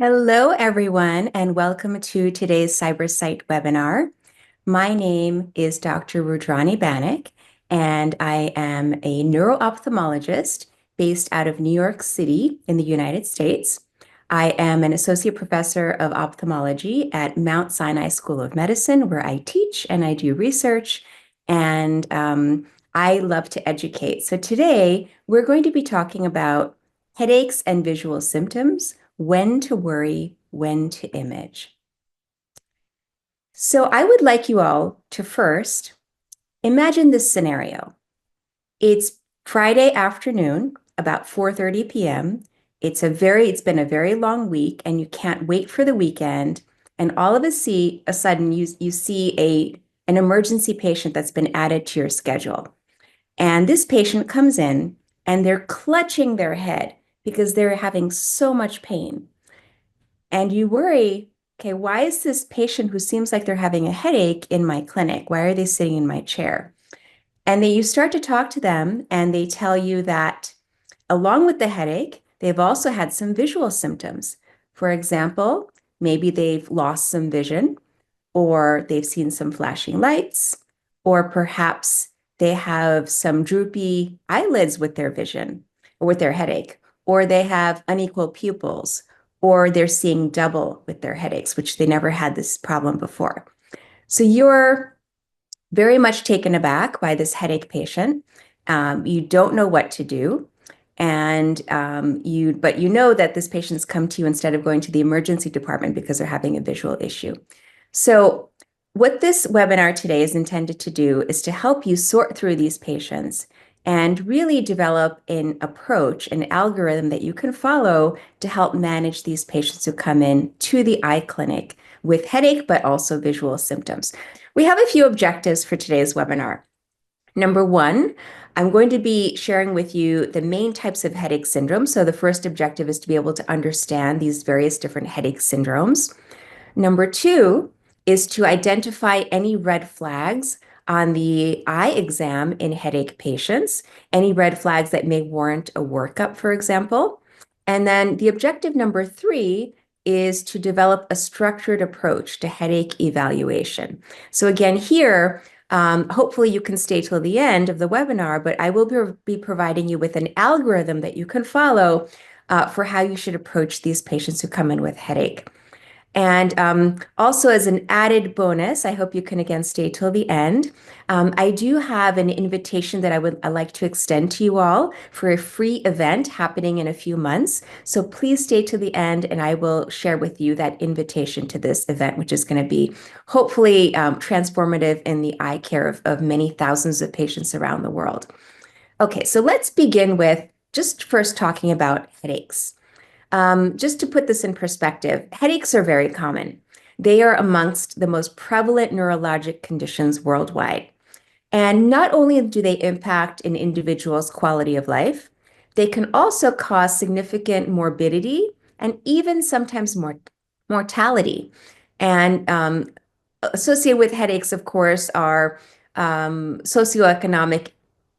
Hello, everyone, and welcome to today's CyberSight webinar. My name is Dr. Rudrani Banik, and I am a neuro-ophthalmologist based out of New York City in the United States. I am an associate professor of ophthalmology at Mount Sinai School of Medicine, where I teach and I do research, and I love to educate. So today, we're going to be talking about headaches and visual symptoms, when to worry, when to image. So I would like you all to first imagine this scenario. It's Friday afternoon, about 4:30 p.m. It's been a very long week, and you can't wait for the weekend. And all of a sudden, you see an emergency patient that's been added to your schedule. And this patient comes in and they're clutching their head because they're having so much pain. And you worry, okay, why is this patient who seems like they're having a headache in my clinic? Why are they sitting in my chair? And then you start to talk to them, and they tell you that along with the headache, they've also had some visual symptoms. For example, maybe they've lost some vision, or they've seen some flashing lights, or perhaps they have some droopy eyelids with their vision or with their headache, or they have unequal pupils, or they're seeing double with their headaches, which they never had this problem before. So you're very much taken aback by this headache patient. You don't know what to do. But you know that this patient's come to you instead of going to the emergency department because they're having a visual issue. So what this webinar today is intended to do is to help you sort through these patients and really develop an approach, an algorithm that you can follow to help manage these patients who come in to the eye clinic with headache, but also visual symptoms. We have a few objectives for today's webinar. Number one, I'm going to be sharing with you the main types of headache syndrome. So the first objective is to be able to understand these various different headache syndromes. Number two is to identify any red flags on the eye exam in headache patients, any red flags that may warrant a workup, for example. And then the objective number three is to develop a structured approach to headache evaluation. So again, here, hopefully you can stay till the end of the webinar, but I will be providing you with an algorithm that you can follow for how you should approach these patients who come in with headache. And also as an added bonus, I hope you can again stay till the end. I do have an invitation that I'd like to extend to you all for a free event happening in a few months. So please stay to the end, and I will share with you that invitation to this event, which is going to be hopefully transformative in the eye care of many thousands of patients around the world. Okay, so let's begin with just first talking about headaches. Just to put this in perspective, headaches are very common. They are amongst the most prevalent neurologic conditions worldwide. And not only do they impact an individual's quality of life, they can also cause significant morbidity and even sometimes mortality. And associated with headaches, of course, are socioeconomic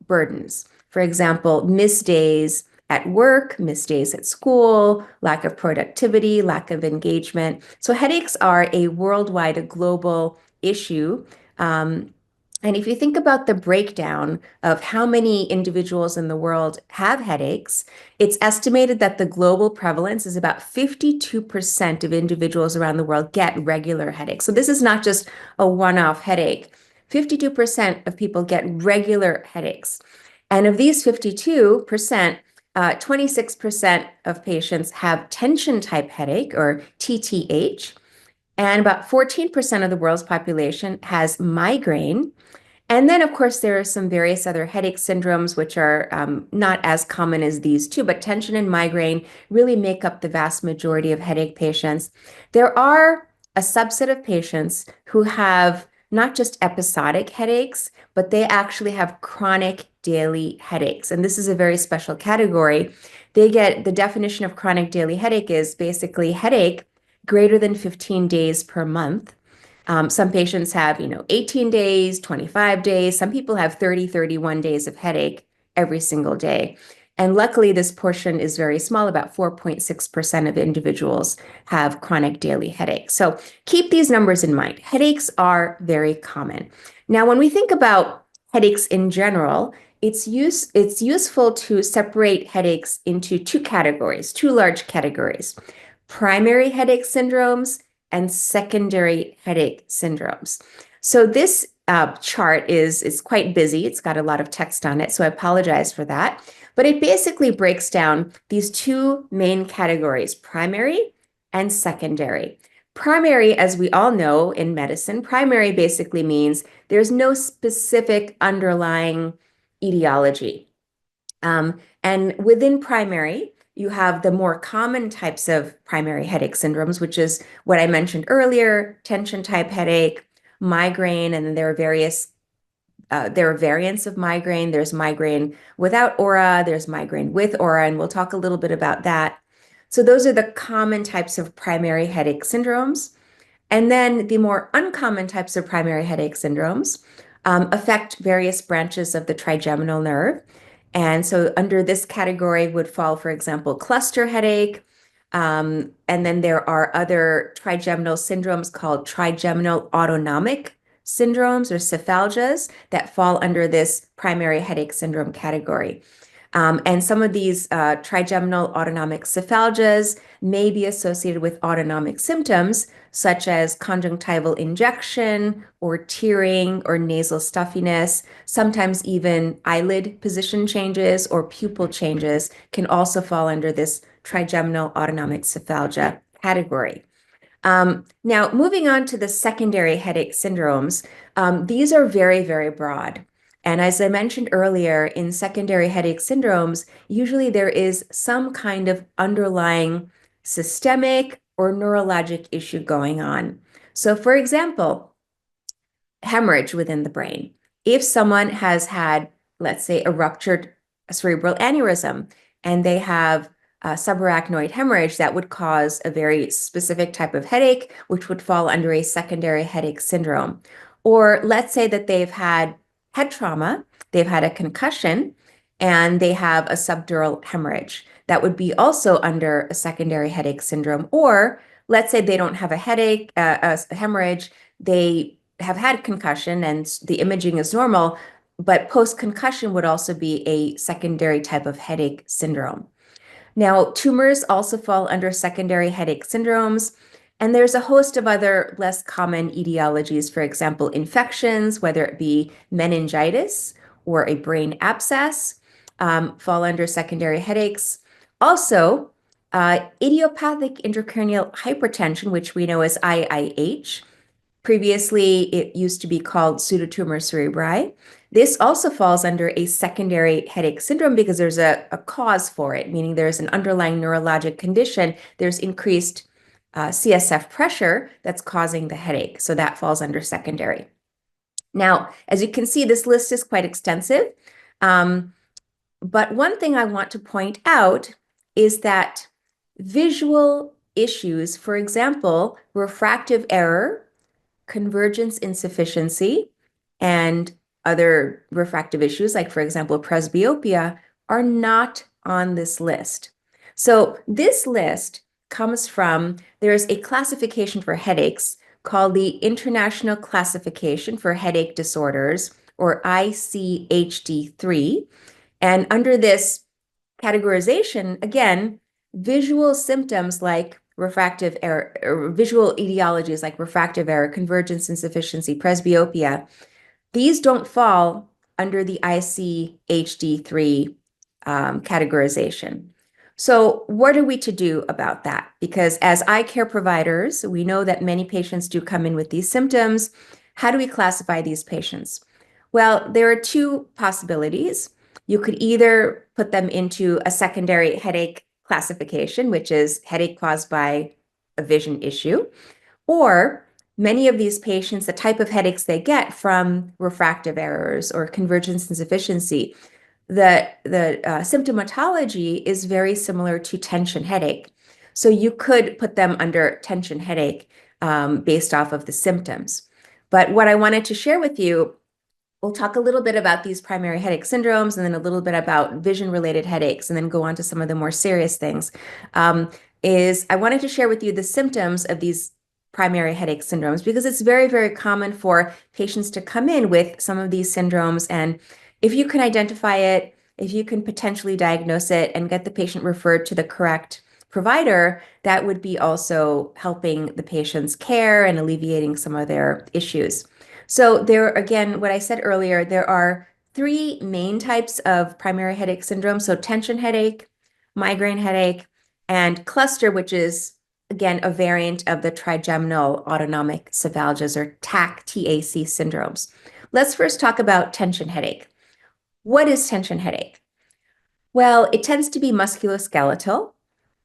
burdens. For example, missed days at work, missed days at school, lack of productivity, lack of engagement. So headaches are a worldwide, a global issue. And if you think about the breakdown of how many individuals in the world have headaches, it's estimated that the global prevalence is about 52% of individuals around the world get regular headaches. So this is not just a one-off headache. 52% of people get regular headaches. And of these 52%, 26% of patients have tension type headache or TTH, and about 14% of the world's population has migraine. And then, of course, there are some various other headache syndromes, which are not as common as these two, but tension and migraine really make up the vast majority of headache patients. There are a subset of patients who have not just episodic headaches, but they actually have chronic daily headaches. And this is a very special category. They get the definition of chronic daily headache is basically headache greater than 15 days per month. Some patients have, 18 days, 25 days. Some people have 30, 31 days of headache every single day. And luckily, this portion is very small. About 4.6% of individuals have chronic daily headaches. So keep these numbers in mind. Headaches are very common. Now, when we think about headaches in general, it's useful to separate headaches into two categories, two large categories: primary headache syndromes and secondary headache syndromes. So this chart is quite busy. It's got a lot of text on it, so I apologize for that. But it basically breaks down these two main categories, primary and secondary. Primary, as we all know in medicine, primary basically means there's no specific underlying etiology. And within primary, you have the more common types of primary headache syndromes, which is what I mentioned earlier: tension type headache, migraine, and then there are variants of migraine. There's migraine without aura, there's migraine with aura, and we'll talk a little bit about that. So those are the common types of primary headache syndromes. And then the more uncommon types of primary headache syndromes affect various branches of the trigeminal nerve. And so under this category would fall, for example, cluster headache. And then there are other trigeminal syndromes called trigeminal autonomic syndromes or cephalgias that fall under this primary headache syndrome category. And some of these trigeminal autonomic cephalgias may be associated with autonomic symptoms, such as conjunctival injection or tearing or nasal stuffiness. Sometimes even eyelid position changes or pupil changes can also fall under this trigeminal autonomic cephalgia category. Now, moving on to the secondary headache syndromes, these are very, very broad. And as I mentioned earlier, in secondary headache syndromes, usually there is some kind of underlying systemic or neurologic issue going on. So, for example, hemorrhage within the brain. If someone has had, let's say, a ruptured cerebral aneurysm and they have subarachnoid hemorrhage, that would cause a very specific type of headache, which would fall under a secondary headache syndrome. Or let's say that they've had head trauma, they've had a concussion, and they have a subdural hemorrhage. That would be also under a secondary headache syndrome. Or let's say they don't have a headache, a hemorrhage, they have had concussion and the imaging is normal, but post-concussion would also be a secondary type of headache syndrome. Now, tumors also fall under secondary headache syndromes, and there's a host of other less common etiologies. For example, infections, whether it be meningitis or a brain abscess, fall under secondary headaches. Also, idiopathic intracranial hypertension, which we know as IIH. Previously, it used to be called pseudotumor cerebri. This also falls under a secondary headache syndrome because there's a cause for it, meaning there's an underlying neurologic condition. There's increased CSF pressure that's causing the headache. So that falls under secondary. Now, as you can see, this list is quite extensive. But one thing I want to point out is that visual issues, for example, refractive error, convergence insufficiency, and other refractive issues, like, for example, presbyopia, are not on this list. So this list comes from, there's a classification for headaches called the International Classification for Headache Disorders, or ICHD-3. And under this categorization, again, visual symptoms like refractive error, or visual etiologies like refractive error, convergence insufficiency, presbyopia, these don't fall under the ICHD-3 categorization. So what are we to do about that? Because as eye care providers, we know that many patients do come in with these symptoms. How do we classify these patients? Well, there are two possibilities. You could either put them into a secondary headache classification, which is headache caused by a vision issue, or many of these patients, the type of headaches they get from refractive errors or convergence insufficiency, the symptomatology is very similar to tension headache. So you could put them under tension headache based off of the symptoms. But what I wanted to share with you we'll talk a little bit about these primary headache syndromes and then a little bit about vision-related headaches and then go on to some of the more serious things. Is I wanted to share with you the symptoms of these primary headache syndromes because it's very, very common for patients to come in with some of these syndromes. And if you can identify it, if you can potentially diagnose it and get the patient referred to the correct provider, that would be also helping the patient's care and alleviating some of their issues. So there, again, what I said earlier, there are three main types of primary headache syndrome. So tension headache, migraine headache, and cluster, which is, again, a variant of the trigeminal autonomic cephalgias or TAC syndromes. Let's first talk about tension headache. What is tension headache? Well, it tends to be musculoskeletal,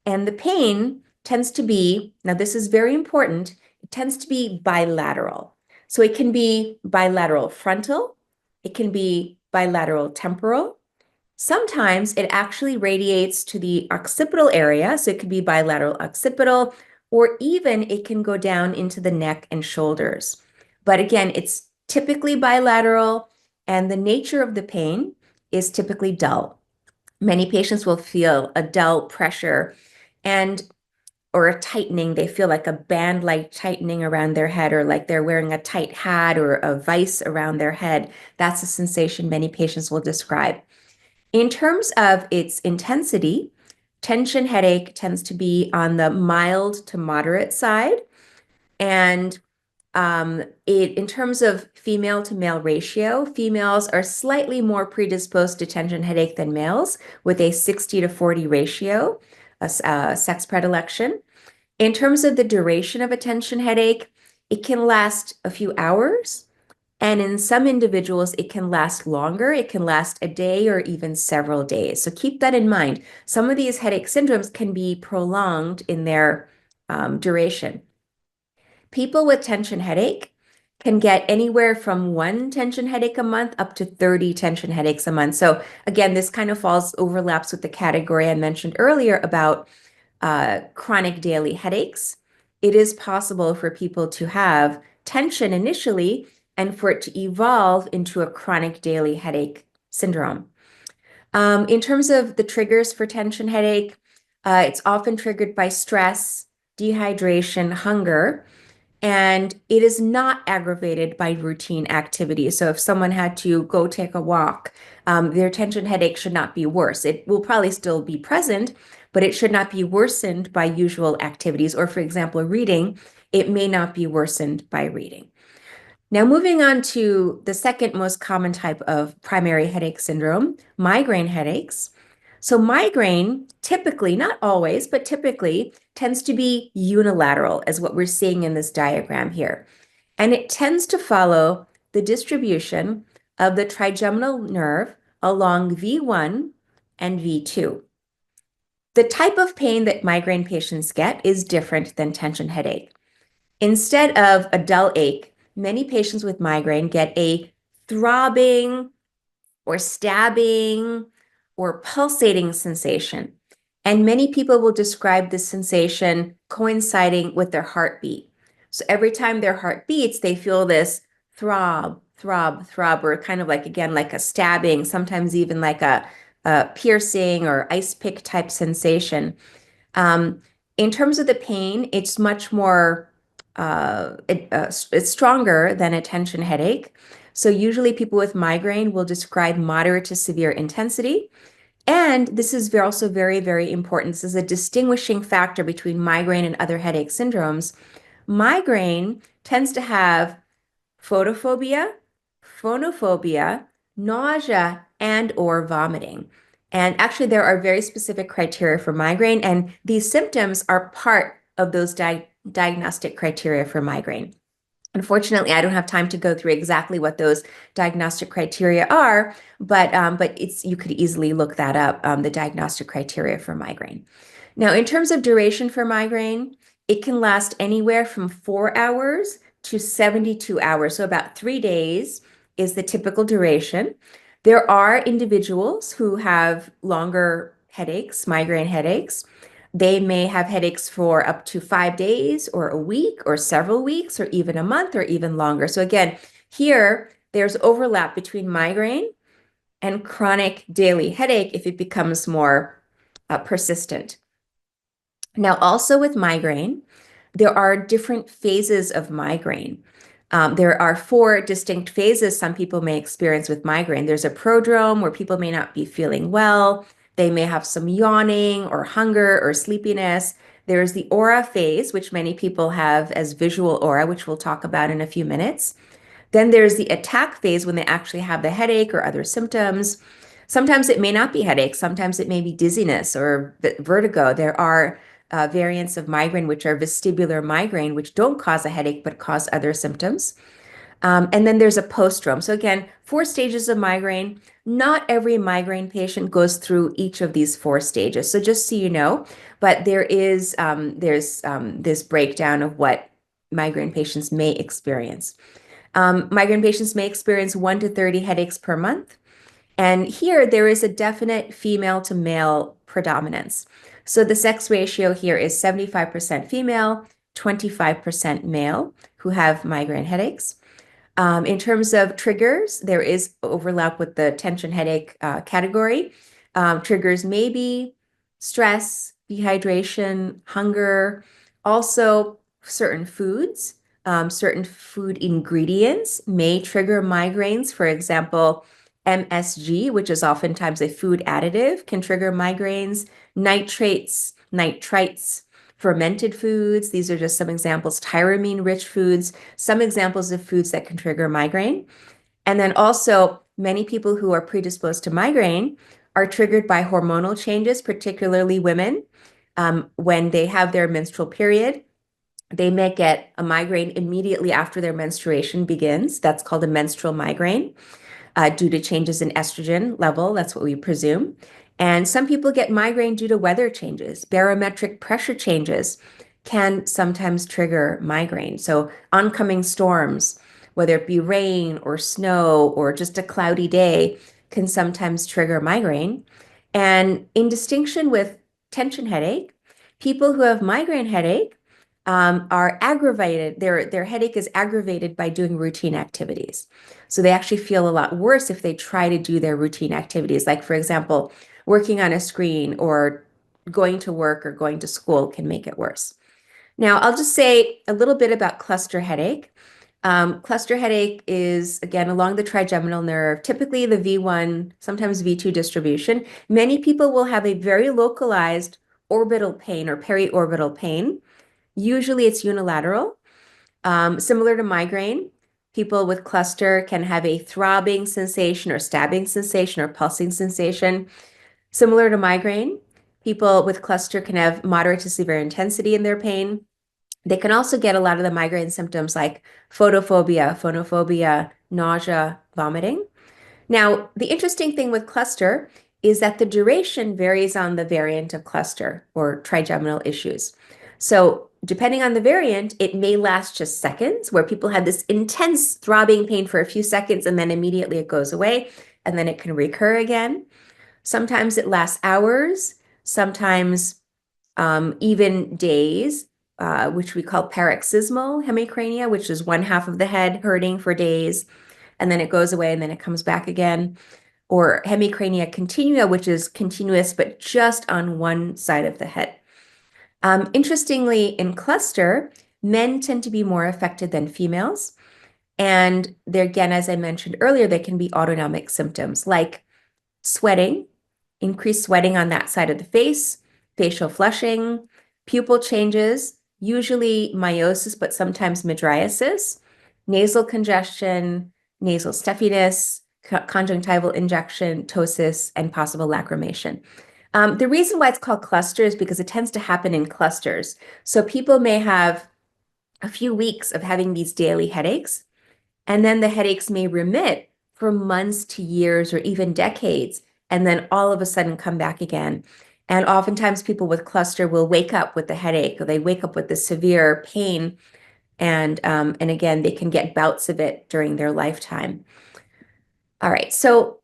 and the pain tends to be, now this is very important, it tends to be bilateral. So it can be bilateral frontal, it can be bilateral temporal. Sometimes it actually radiates to the occipital area, so it could be bilateral occipital, or even it can go down into the neck and shoulders. But again, it's typically bilateral, and the nature of the pain is typically dull. Many patients will feel a dull pressure and or a tightening. They feel like a band-like tightening around their head, or like they're wearing a tight hat or a vice around their head. That's a sensation many patients will describe. In terms of its intensity, tension headache tends to be on the mild to moderate side. And in terms of female to male ratio, females are slightly more predisposed to tension headache than males with a 60-40 ratio, sex predilection. In terms of the duration of a tension headache, it can last a few hours. And in some individuals, it can last longer. It can last a day or even several days. So keep that in mind. Some of these headache syndromes can be prolonged in their duration. People with tension headache can get anywhere from 1 tension headache a month up to 30 tension headaches a month. So again, this kind of overlaps with the category I mentioned earlier about chronic daily headaches. It is possible for people to have tension initially and for it to evolve into a chronic daily headache syndrome. In terms of the triggers for tension headache, it's often triggered by stress, dehydration, hunger, and it is not aggravated by routine activity. So if someone had to go take a walk, their tension headache should not be worse. It will probably still be present, but it should not be worsened by usual activities. Or for example, reading, it may not be worsened by reading. Now, moving on to the second most common type of primary headache syndrome, migraine headaches. So migraine typically, not always, but typically tends to be unilateral, as what we're seeing in this diagram here. And it tends to follow the distribution of the trigeminal nerve along V1 and V2. The type of pain that migraine patients get is different than tension headache. Instead of a dull ache, many patients with migraine get a throbbing or stabbing or pulsating sensation. And many people will describe this sensation coinciding with their heartbeat. So every time their heart beats, they feel this throb, throb, throb, or kind of like, again, like a stabbing, sometimes even like a piercing or ice pick type sensation. In terms of the pain, it's much more it's stronger than a tension headache. So usually people with migraine will describe moderate to severe intensity. And this is also very, very important. This is a distinguishing factor between migraine and other headache syndromes. Migraine tends to have photophobia, phonophobia, nausea, and or vomiting. And actually, there are very specific criteria for migraine, and these symptoms are part of those diagnostic criteria for migraine. Unfortunately, I don't have time to go through exactly what those diagnostic criteria are, but you could easily look that up, the diagnostic criteria for migraine. Now, in terms of duration for migraine, it can last anywhere from 4 hours to 72 hours. So about 3 days is the typical duration. There are individuals who have longer headaches, migraine headaches. They may have headaches for up to 5 days or a week or several weeks or even a month or even longer. So again, here there's overlap between migraine and chronic daily headache if it becomes more persistent. Now, also with migraine, there are different phases of migraine. There are 4 distinct phases some people may experience with migraine. There's a prodrome where people may not be feeling well. They may have some yawning or hunger or sleepiness. There's the aura phase, which many people have as visual aura, which we'll talk about in a few minutes. Then there's the attack phase when they actually have the headache or other symptoms. Sometimes it may not be headache. Sometimes it may be dizziness or vertigo. There are variants of migraine, which are vestibular migraine, which don't cause a headache but cause other symptoms. And then there's a postdrome. So again, 4 stages of migraine. Not every migraine patient goes through each of these 4 stages. So just so you know, but there's this breakdown of what migraine patients may experience. Migraine patients may experience 1 to 30 headaches per month. And here there is a definite female to male predominance. So the sex ratio here is 75% female, 25% male who have migraine headaches. In terms of triggers, there is overlap with the tension headache category. Triggers may be stress, dehydration, hunger, also certain foods. Certain food ingredients may trigger migraines. For example, MSG, which is oftentimes a food additive, can trigger migraines. Nitrates, nitrites, fermented foods. These are just some examples. Tyramine-rich foods, some examples of foods that can trigger migraine. And then also, many people who are predisposed to migraine are triggered by hormonal changes, particularly women. When they have their menstrual period, they may get a migraine immediately after their menstruation begins. That's called a menstrual migraine due to changes in estrogen level. That's what we presume. And some people get migraine due to weather changes. Barometric pressure changes can sometimes trigger migraine. So oncoming storms, whether it be rain or snow or just a cloudy day, can sometimes trigger migraine. And in distinction with tension headache, people who have migraine headache are aggravated. Their headache is aggravated by doing routine activities. So they actually feel a lot worse if they try to do their routine activities. Like, for example, working on a screen or going to work or going to school can make it worse. Now, I'll just say a little bit about cluster headache. Cluster headache is, again, along the trigeminal nerve, typically the V1, sometimes V2 distribution. Many people will have a very localized orbital pain or periorbital pain. Usually it's unilateral. Similar to migraine, people with cluster can have a throbbing sensation or stabbing sensation or pulsing sensation. Similar to migraine, people with cluster can have moderate to severe intensity in their pain. They can also get a lot of the migraine symptoms like photophobia, phonophobia, nausea, vomiting. Now, the interesting thing with cluster is that the duration varies on the variant of cluster or trigeminal issues. So depending on the variant, it may last just seconds, where people have this intense throbbing pain for a few seconds and then immediately it goes away and then it can recur again. Sometimes it lasts hours, sometimes even days, which we call paroxysmal hemicrania, which is one half of the head hurting for days, and then it goes away and then it comes back again. Or hemicrania continua, which is continuous, but just on one side of the head. Interestingly, in cluster, men tend to be more affected than females. And there, again, as I mentioned earlier, there can be autonomic symptoms like sweating, increased sweating on that side of the face, facial flushing, pupil changes, usually miosis, but sometimes mydriasis, nasal congestion, nasal stuffiness, conjunctival injection, ptosis, and possible lacrimation. The reason why it's called cluster is because it tends to happen in clusters. So people may have a few weeks of having these daily headaches, and then the headaches may remit for months to years or even decades, and then all of a sudden come back again. And oftentimes people with cluster will wake up with the headache, or they wake up with the severe pain, and again, they can get bouts of it during their lifetime. All right, so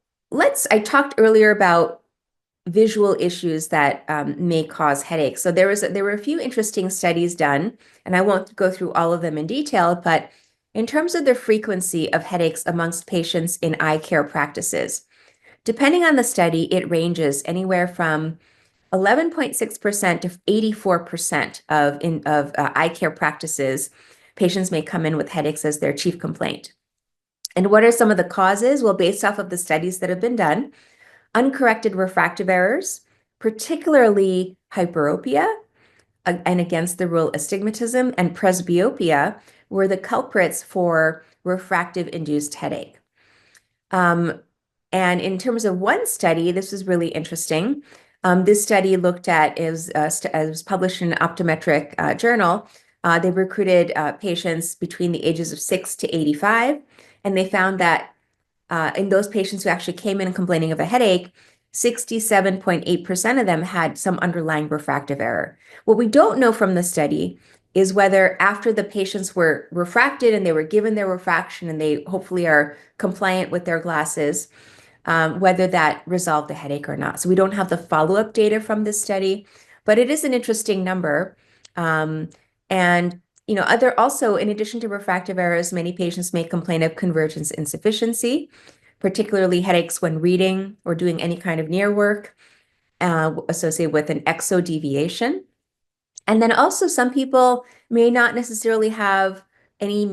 I talked earlier about visual issues that may cause headaches. So there were a few interesting studies done, and I won't go through all of them in detail, but in terms of the frequency of headaches amongst patients in eye care practices. Depending on the study, it ranges anywhere from 11.6% to 84% of eye care practices. Patients may come in with headaches as their chief complaint. And what are some of the causes? Well, based off of the studies that have been done, uncorrected refractive errors, particularly hyperopia, and against the rule astigmatism, and presbyopia were the culprits for refractive-induced headache. And in terms of one study, this was really interesting. This study looked at, it was published in an optometric journal. They recruited patients between the ages of 6 to 85, and they found that in those patients who actually came in complaining of a headache, 67.8% of them had some underlying refractive error. What we don't know from the study is whether after the patients were refracted and they were given their refraction and they hopefully are compliant with their glasses, whether that resolved the headache or not. So we don't have the follow-up data from this study, but it is an interesting number. And also, in addition to refractive errors, many patients may complain of convergence insufficiency, particularly headaches when reading or doing any kind of near work, associated with an exodeviation. And then also some people may not necessarily have any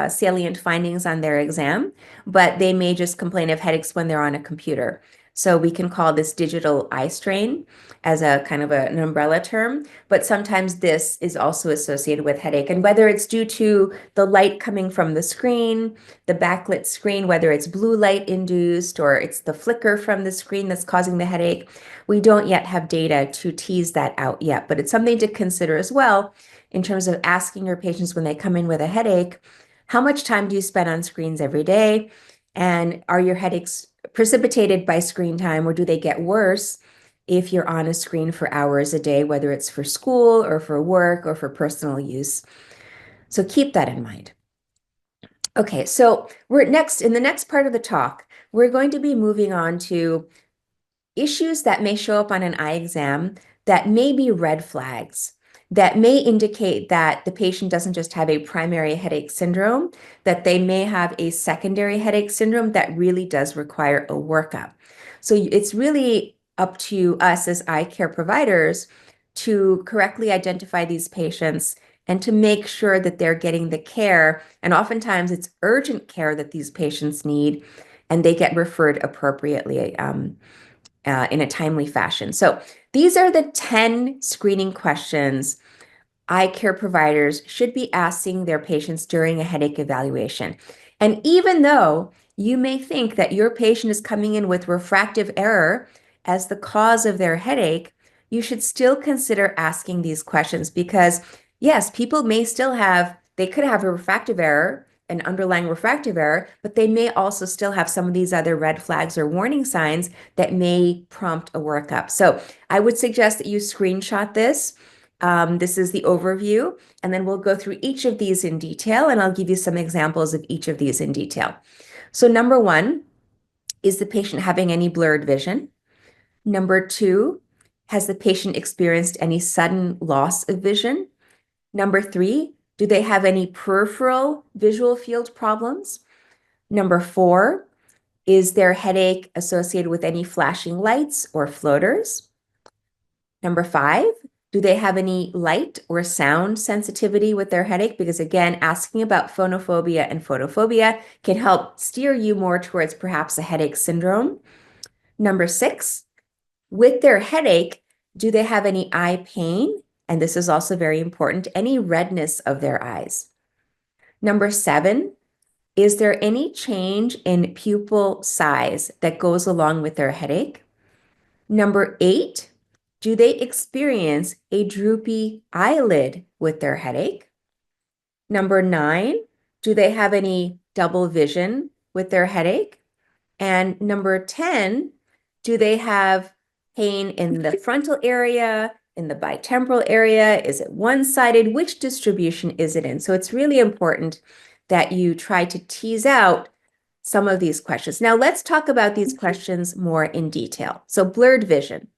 salient findings on their exam, but they may just complain of headaches when they're on a computer. So we can call this digital eye strain as a kind of an umbrella term, but sometimes this is also associated with headache. And whether it's due to the light coming from the screen, the backlit screen, whether it's blue light induced or it's the flicker from the screen that's causing the headache, we don't yet have data to tease that out yet, but it's something to consider as well in terms of asking your patients when they come in with a headache, how much time do you spend on screens every day? And are your headaches precipitated by screen time, or do they get worse if you're on a screen for hours a day, whether it's for school or for work or for personal use? So keep that in mind. Okay, so in the next part of the talk, we're going to be moving on to issues that may show up on an eye exam that may be red flags, that may indicate that the patient doesn't just have a primary headache syndrome, that they may have a secondary headache syndrome that really does require a workup. So it's really up to us as eye care providers to correctly identify these patients and to make sure that they're getting the care. And oftentimes it's urgent care that these patients need, and they get referred appropriately in a timely fashion. So these are the 10 screening questions eye care providers should be asking their patients during a headache evaluation. And even though you may think that your patient is coming in with refractive error as the cause of their headache, you should still consider asking these questions because, yes, people may still they could have a refractive error, an underlying refractive error, but they may also still have some of these other red flags or warning signs that may prompt a workup. So I would suggest that you screenshot this. This is the overview, and then we'll go through each of these in detail, and I'll give you some examples of each of these in detail. So number 1, is the patient having any blurred vision? Number 2, has the patient experienced any sudden loss of vision? Number 3, do they have any peripheral visual field problems? Number 4, is their headache associated with any flashing lights or floaters? Number 5, do they have any light or sound sensitivity with their headache? Because again, asking about phonophobia and photophobia can help steer you more towards perhaps a headache syndrome. Number 6, with their headache, do they have any eye pain? And this is also very important, any redness of their eyes. Number 7, is there any change in pupil size that goes along with their headache? Number 8, do they experience a droopy eyelid with their headache? Number 9, do they have any double vision with their headache? And number 10, do they have pain in the frontal area, in the bitemporal area? Is it one-sided? Which distribution is it in? So it's really important that you try to tease out some of these questions. Now let's talk about these questions more in detail. So blurred vision.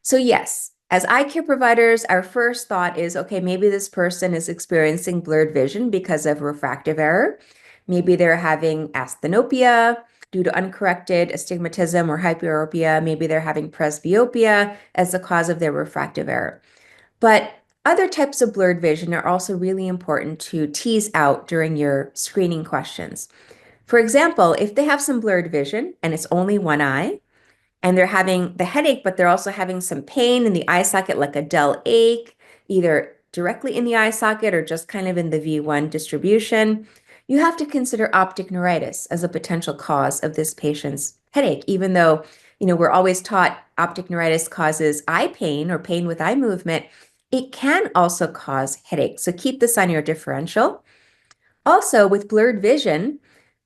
So yes, As eye care providers, our first thought is, okay, maybe this person is experiencing blurred vision because of refractive error. Maybe they're having asthenopia due to uncorrected astigmatism or hyperopia. Maybe they're having presbyopia as the cause of their refractive error. But other types of blurred vision are also really important to tease out during your screening questions. For example, if they have some blurred vision and it's only one eye, and they're having the headache, but they're also having some pain in the eye socket, like a dull ache, either directly in the eye socket or just kind of in the V1 distribution, you have to consider optic neuritis as a potential cause of this patient's headache, even though, we're always taught optic neuritis causes eye pain or pain with eye movement. It can also cause headache. So keep this on your differential. Also, with blurred vision,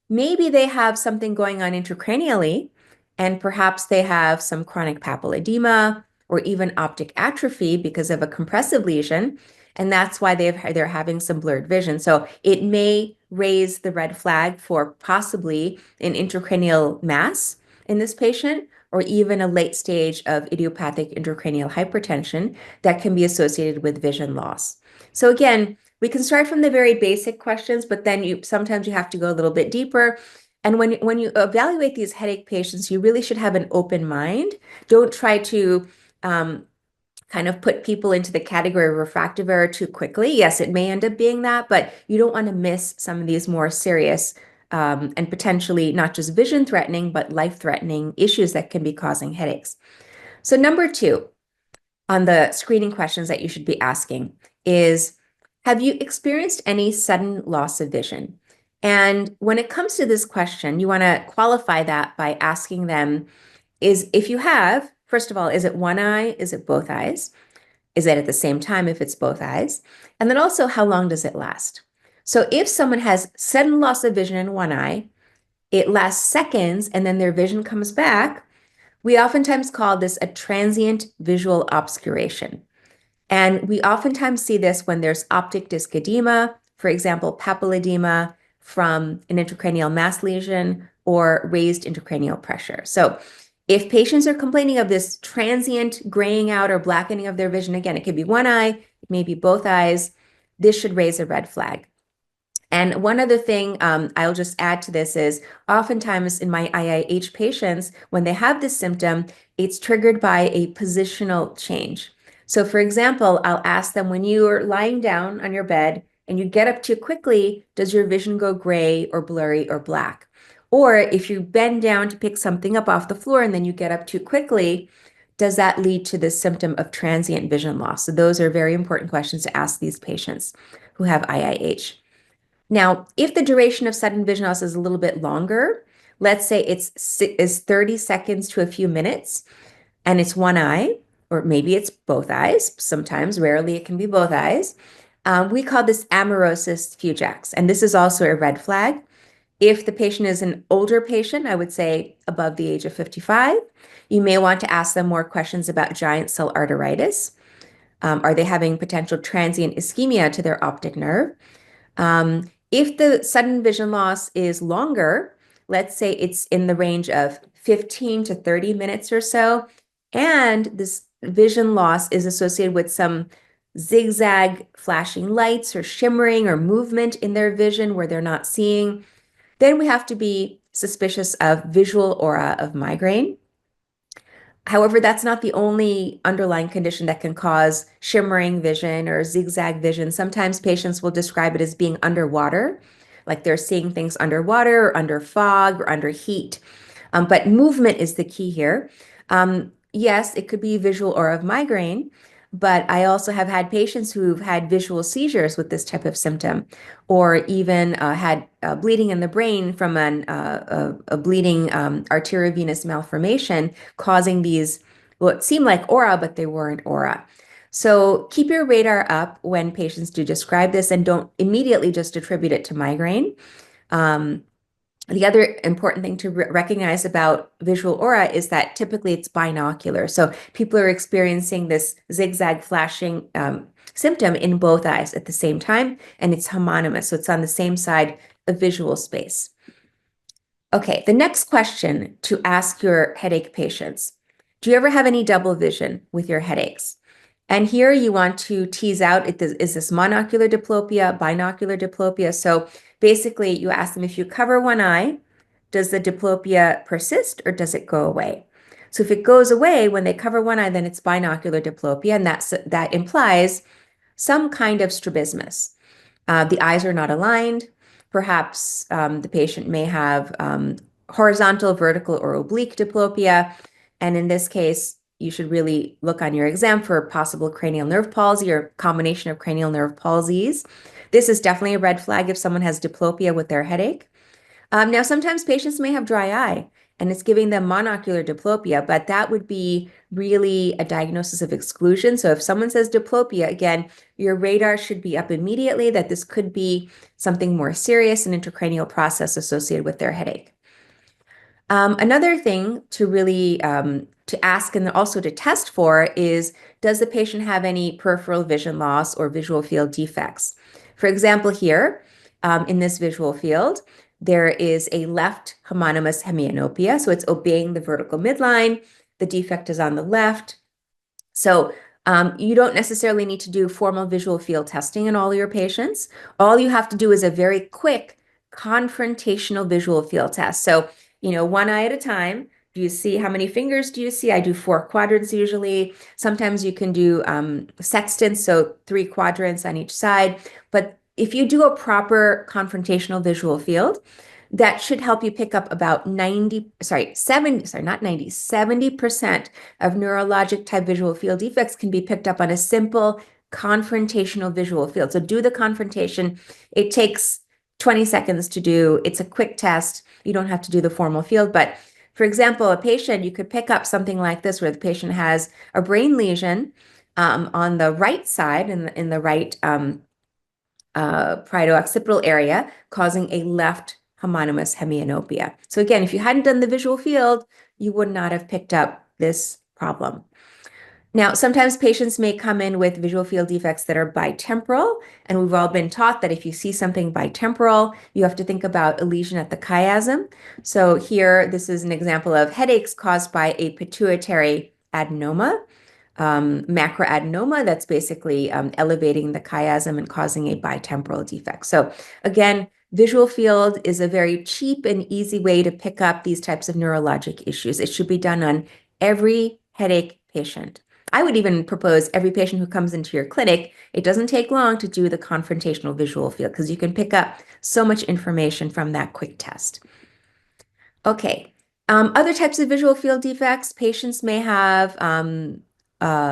maybe they have something going on intracranially, and perhaps they have some chronic papilledema or even optic atrophy because of a compressive lesion, and that's why they're having some blurred vision. So it may raise the red flag for possibly an intracranial mass in this patient, or even a late stage of idiopathic intracranial hypertension that can be associated with vision loss. So again, we can start from the very basic questions, but then sometimes you have to go a little bit deeper. And when you evaluate these headache patients, you really should have an open mind. Don't try to kind of put people into the category of refractive error too quickly. Yes, it may end up being that, but you don't want to miss some of these more serious and potentially not just vision-threatening, but life-threatening issues that can be causing headaches. So number 2 on the screening questions that you should be asking is, have you experienced any sudden loss of vision? And when it comes to this question, you want to qualify that by asking them, if you have, first of all, is it one eye? Is it both eyes? Is it at the same time if it's both eyes? And then also, how long does it last? So if someone has sudden loss of vision in one eye, it lasts seconds and then their vision comes back, we oftentimes call this a transient visual obscuration. And we oftentimes see this when there's optic disc edema, for example, papilledema from an intracranial mass lesion or raised intracranial pressure. So if patients are complaining of this transient graying out or blackening of their vision, again, it could be one eye, it may be both eyes, this should raise a red flag. And one other thing I'll just add to this is oftentimes in my IIH patients, when they have this symptom, it's triggered by a positional change. So for example, I'll ask them, when you are lying down on your bed and you get up too quickly, does your vision go gray or blurry or black? Or if you bend down to pick something up off the floor and then you get up too quickly, does that lead to this symptom of transient vision loss? So those are very important questions to ask these patients who have IIH. Now, if the duration of sudden vision loss is a little bit longer, let's say it's 30 seconds to a few minutes, and it's one eye, or maybe it's both eyes. Sometimes, rarely, it can be both eyes. We call this amaurosis fugax, and this is also a red flag. If the patient is an older patient, I would say above the age of 55, you may want to ask them more questions about giant cell arteritis. Are they having potential transient ischemia to their optic nerve? If the sudden vision loss is longer, let's say it's in the range of 15 to 30 minutes or so, and this vision loss is associated with some zigzag flashing lights or shimmering or movement in their vision where they're not seeing, then we have to be suspicious of visual aura of migraine. However, that's not the only underlying condition that can cause shimmering vision or zigzag vision. Sometimes patients will describe it as being underwater, like they're seeing things underwater or under fog or under heat. But movement is the key here. Yes, it could be visual aura of migraine, but I also have had patients who've had visual seizures with this type of symptom, or even had bleeding in the brain from a bleeding arteriovenous malformation causing these, what seemed like aura, but they weren't aura. So keep your radar up when patients do describe this and don't immediately just attribute it to migraine. The other important thing to recognize about visual aura is that typically it's binocular. So people are experiencing this zigzag flashing symptom in both eyes at the same time, and it's homonymous. So it's on the same side of visual space. Okay, the next question to ask your headache patients. Do you ever have any double vision with your headaches? And here you want to tease out, is this monocular diplopia, binocular diplopia? So basically you ask them, if you cover one eye, does the diplopia persist or does it go away? So if it goes away when they cover one eye, then it's binocular diplopia, and that implies some kind of strabismus. The eyes are not aligned. Perhaps the patient may have horizontal, vertical, or oblique diplopia. And in this case, you should really look on your exam for possible cranial nerve palsy or combination of cranial nerve palsies. This is definitely a red flag if someone has diplopia with their headache. Now, sometimes patients may have dry eye and it's giving them monocular diplopia, but that would be really a diagnosis of exclusion. So if someone says diplopia, again, your radar should be up immediately that this could be something more serious, an intracranial process associated with their headache. Another thing to really to ask and also to test for is, does the patient have any peripheral vision loss or visual field defects? For example, here in this visual field, there is a left homonymous hemianopia, so it's obeying the vertical midline. The defect is on the left. So you don't necessarily need to do formal visual field testing in all your patients. All you have to do is a very quick confrontational visual field test. So, one eye at a time. Do you see, how many fingers do you see? I do 4 quadrants usually. Sometimes you can do sextants, so 3 quadrants on each side. But if you do a proper confrontational visual field, that should help you pick up about 70% of neurologic type visual field defects can be picked up on a simple confrontational visual field. So do the confrontation. It takes 20 seconds to do. It's a quick test. You don't have to do the formal field. But for example, a patient, you could pick up something like this where the patient has a brain lesion on the right side in the right parieto-occipital area, causing a left homonymous hemianopia. So again, if you hadn't done the visual field, you would not have picked up this problem. Now, sometimes patients may come in with visual field defects that are bitemporal, and we've all been taught that if you see something bitemporal, you have to think about a lesion at the chiasm. So here, this is an example of headaches caused by a pituitary adenoma, macroadenoma, that's basically elevating the chiasm and causing a bitemporal defect. So again, visual field is a very cheap and easy way to pick up these types of neurologic issues. It should be done on every headache patient. I would even propose every patient who comes into your clinic, it doesn't take long to do the confrontational visual field because you can pick up so much information from that quick test. Okay, other types of visual field defects, patients may have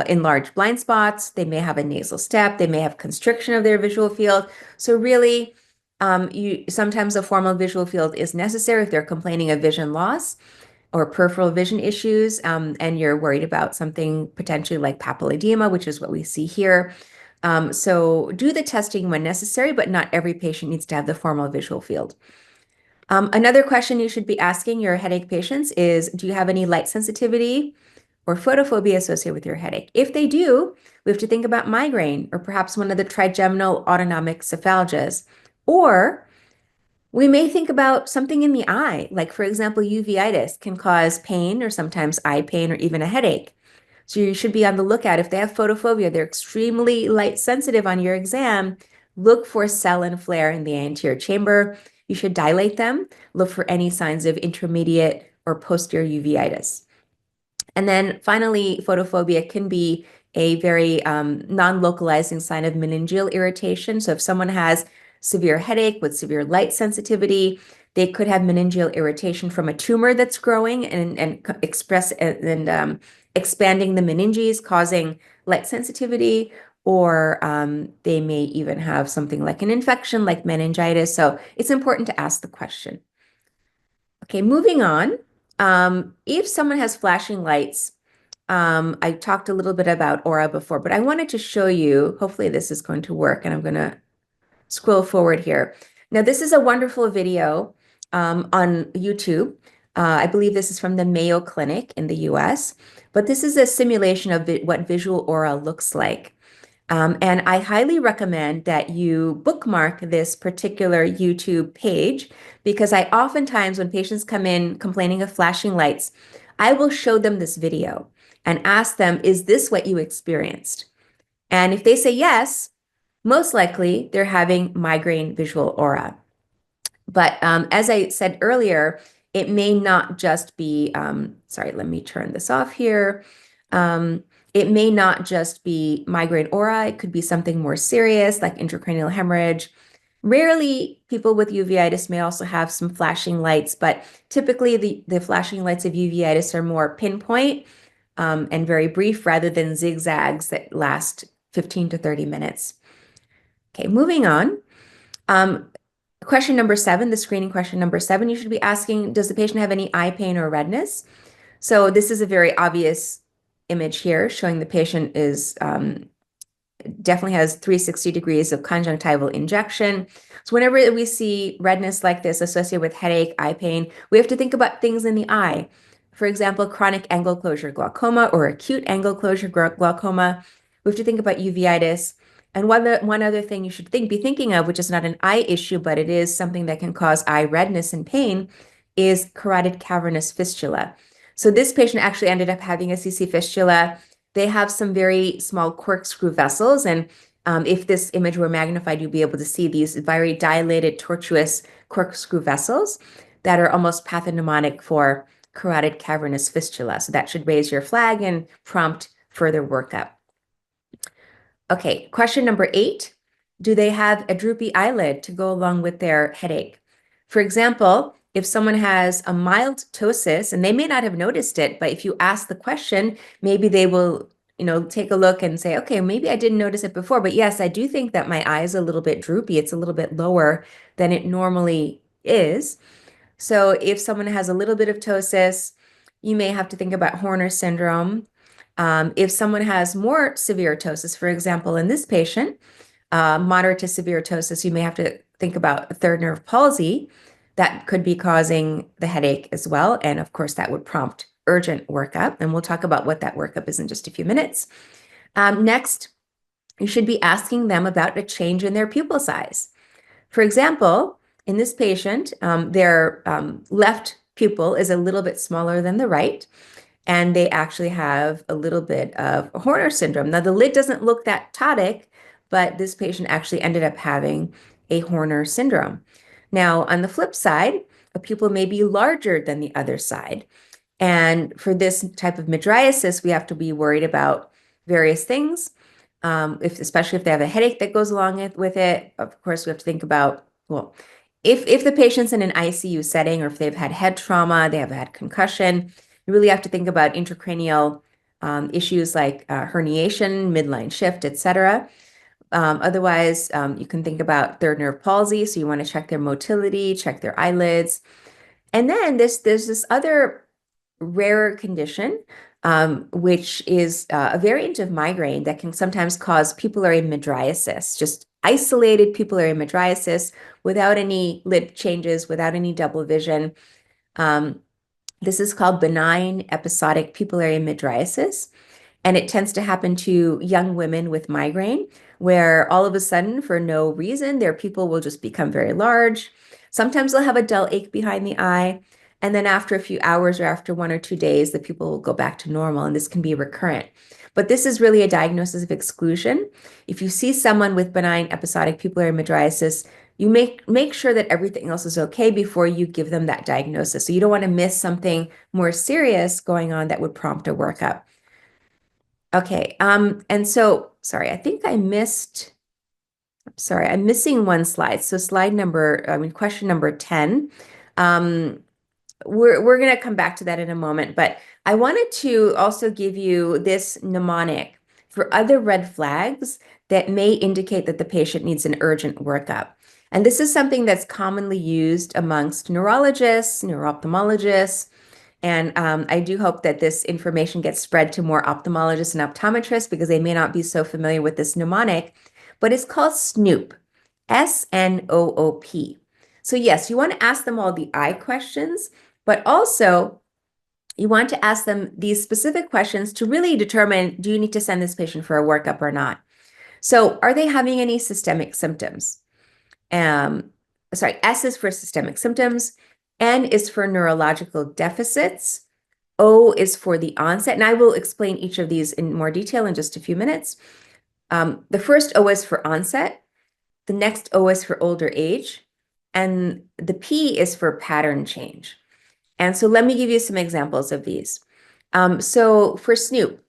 enlarged blind spots, they may have a nasal step, they may have constriction of their visual field. So really, sometimes a formal visual field is necessary if they're complaining of vision loss or peripheral vision issues, and you're worried about something potentially like papilledema, which is what we see here. So do the testing when necessary, but not every patient needs to have the formal visual field. Another question you should be asking your headache patients is, do you have any light sensitivity or photophobia associated with your headache? If they do, we have to think about migraine or perhaps one of the trigeminal autonomic cephalgias. Or we may think about something in the eye, like for example, uveitis can cause pain or sometimes eye pain or even a headache. So you should be on the lookout. If they have photophobia, they're extremely light sensitive on your exam, look for cell and flare in the anterior chamber. You should dilate them, look for any signs of intermediate or posterior uveitis. And then finally, photophobia can be a very non-localizing sign of meningeal irritation. So if someone has severe headache with severe light sensitivity, they could have meningeal irritation from a tumor that's growing and expanding the meninges, causing light sensitivity, or they may even have something like an infection like meningitis. So it's important to ask the question. Okay, moving on. If someone has flashing lights, I talked a little bit about aura before, but I wanted to show you, hopefully this is going to work, and I'm going to scroll forward here. Now, this is a wonderful video on YouTube. I believe this is from the Mayo Clinic in the US, but this is a simulation of what visual aura looks like. And I highly recommend that you bookmark this particular YouTube page because I oftentimes, when patients come in complaining of flashing lights, I will show them this video and ask them, is this what you experienced? And if they say yes, most likely they're having migraine visual aura. But as I said earlier, it may not just be, sorry, let me turn this off here. It may not just be migraine aura. It could be something more serious like intracranial hemorrhage. Rarely, people with uveitis may also have some flashing lights, but typically the flashing lights of uveitis are more pinpoint and very brief rather than zigzags that last 15 to 30 minutes. Okay, moving on. Question number 7, the screening question number 7, you should be asking, does the patient have any eye pain or redness? So this is a very obvious image here showing the patient is definitely has 360 degrees of conjunctival injection. So whenever we see redness like this associated with headache, eye pain, we have to think about things in the eye. For example, chronic angle closure glaucoma or acute angle closure glaucoma. We have to think about uveitis. And one other thing you should be thinking of, which is not an eye issue, but it is something that can cause eye redness and pain, is carotid cavernous fistula. So this patient actually ended up having a CC fistula. They have some very small corkscrew vessels, and if this image were magnified, you'd be able to see these very dilated, tortuous corkscrew vessels that are almost pathognomonic for carotid cavernous fistula. So that should raise your flag and prompt further workup. Okay, question number 8. Do they have a droopy eyelid to go along with their headache? For example, if someone has a mild ptosis, and they may not have noticed it, but if you ask the question, maybe they will, take a look and say, okay, maybe I didn't notice it before, but yes, I do think that my eye is a little bit droopy. It's a little bit lower than it normally is. So if someone has a little bit of ptosis, you may have to think about Horner syndrome. If someone has more severe ptosis, for example, in this patient, moderate to severe ptosis, you may have to think about third nerve palsy. That could be causing the headache as well. And of course, that would prompt urgent workup. And we'll talk about what that workup is in just a few minutes. Next, you should be asking them about a change in their pupil size. For example, in this patient, their left pupil is a little bit smaller than the right, and they actually have a little bit of Horner syndrome. Now, the lid doesn't look that ptotic, but this patient actually ended up having a Horner syndrome. Now, on the flip side, a pupil may be larger than the other side. And for this type of mydriasis, we have to be worried about various things. Especially if they have a headache that goes along with it. Of course, we have to think about, well, if the patient's in an ICU setting, or if they've had head trauma, they have had concussion, you really have to think about intracranial issues like herniation, midline shift, etc. Otherwise, you can think about third nerve palsy. So you want to check their motility, check their eyelids. And then there's this other rarer condition, which is a variant of migraine that can sometimes cause pupillary mydriasis, just isolated pupillary mydriasis without any lid changes, without any double vision. This is called benign episodic pupillary mydriasis. And it tends to happen to young women with migraine, where all of a sudden, for no reason, their pupil will just become very large. Sometimes they'll have a dull ache behind the eye. And then after a few hours or after 1 or 2 days, the pupil will go back to normal, and this can be recurrent. But this is really a diagnosis of exclusion. If you see someone with benign episodic pupillary mydriasis, you make sure that everything else is okay before you give them that diagnosis. So you don't want to miss something more serious going on that would prompt a workup. Okay, and so, sorry, I think I'm missing one slide. So question number 10. We're going to come back to that in a moment, but I wanted to also give you this mnemonic for other red flags that may indicate that the patient needs an urgent workup. And this is something that's commonly used amongst neurologists, neuro-ophthalmologists, and I do hope that this information gets spread to more ophthalmologists and optometrists because they may not be so familiar with this mnemonic, but it's called SNOOP, SNOOP. So yes, you want to ask them all the eye questions, but also you want to ask them these specific questions to really determine, do you need to send this patient for a workup or not? So are they having any systemic symptoms? S is for systemic symptoms, N is for neurological deficits, O is for the onset, and I will explain each of these in more detail in just a few minutes. The first O is for onset, the next O is for older age, and the P is for pattern change. And so let me give you some examples of these. So for SNOOP,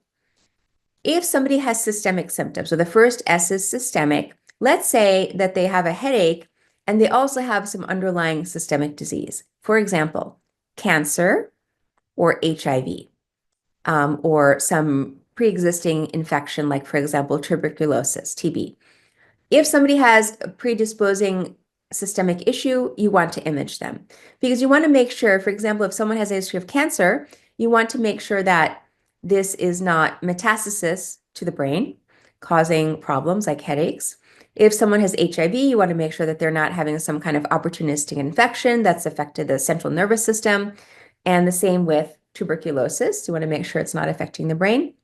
if somebody has systemic symptoms, so the first S is systemic, let's say that they have a headache and they also have some underlying systemic disease. For example, cancer or HIV, or some pre-existing infection, like, for example, tuberculosis, TB. If somebody has a predisposing systemic issue, you want to image them because you want to make sure, for example, if someone has a history of cancer, you want to make sure that this is not metastasis to the brain, causing problems like headaches. If someone has HIV, you want to make sure that they're not having some kind of opportunistic infection that's affected the central nervous system. And the same with tuberculosis. You want to make sure it's not affecting the brain.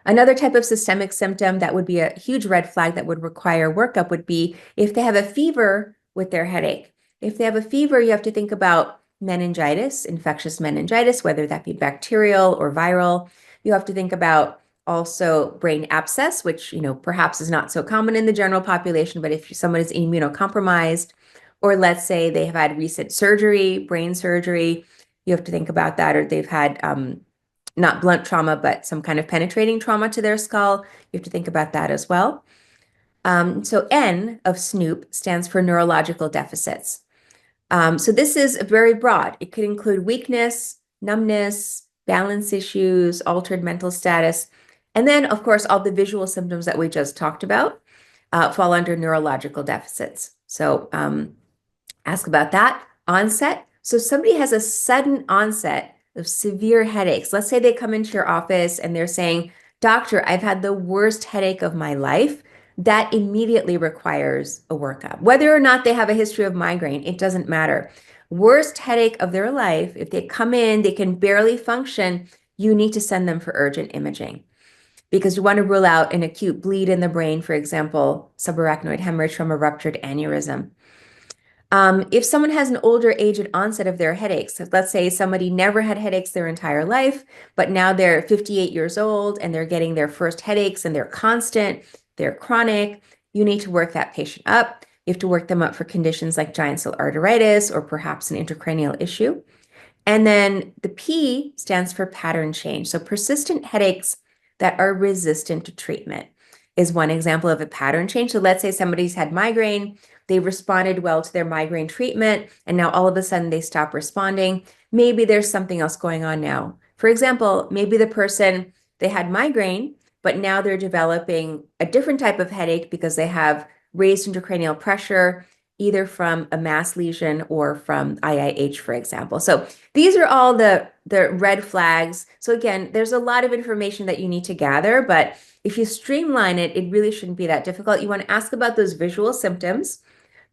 Another type of systemic symptom that would be a huge red flag that would require workup would be if they have a fever with their headache. If they have a fever, you have to think about meningitis, infectious meningitis, whether that be bacterial or viral. You have to think about also brain abscess, which, perhaps is not so common in the general population, but if someone is immunocompromised, or let's say they have had recent surgery, brain surgery, you have to think about that, or they've had not blunt trauma, but some kind of penetrating trauma to their skull. You have to think about that as well. So N of SNOOP stands for neurological deficits. So this is very broad. It could include weakness, numbness, balance issues, altered mental status. And then, of course, all the visual symptoms that we just talked about fall under neurological deficits. So ask about that. Onset. So somebody has a sudden onset of severe headaches. Let's say they come into your office and they're saying, "Doctor, I've had the worst headache of my life." That immediately requires a workup. Whether or not they have a history of migraine, it doesn't matter. Worst headache of their life, if they come in, they can barely function, you need to send them for urgent imaging because you want to rule out an acute bleed in the brain, for example, subarachnoid hemorrhage from a ruptured aneurysm. If someone has an older age and onset of their headaches, so let's say somebody never had headaches their entire life, but now they're 58 years old and they're getting their first headaches and they're constant, they're chronic, you need to work that patient up. You have to work them up for conditions like giant cell arteritis or perhaps an intracranial issue. And then the P stands for pattern change. So persistent headaches that are resistant to treatment is one example of a pattern change. So let's say somebody's had migraine, they responded well to their migraine treatment, and now all of a sudden they stop responding. Maybe there's something else going on now. For example, maybe the person, they had migraine, but now they're developing a different type of headache because they have raised intracranial pressure, either from a mass lesion or from IIH, for example. So these are all the red flags. So again, there's a lot of information that you need to gather, but if you streamline it, it really shouldn't be that difficult. You want to ask about those visual symptoms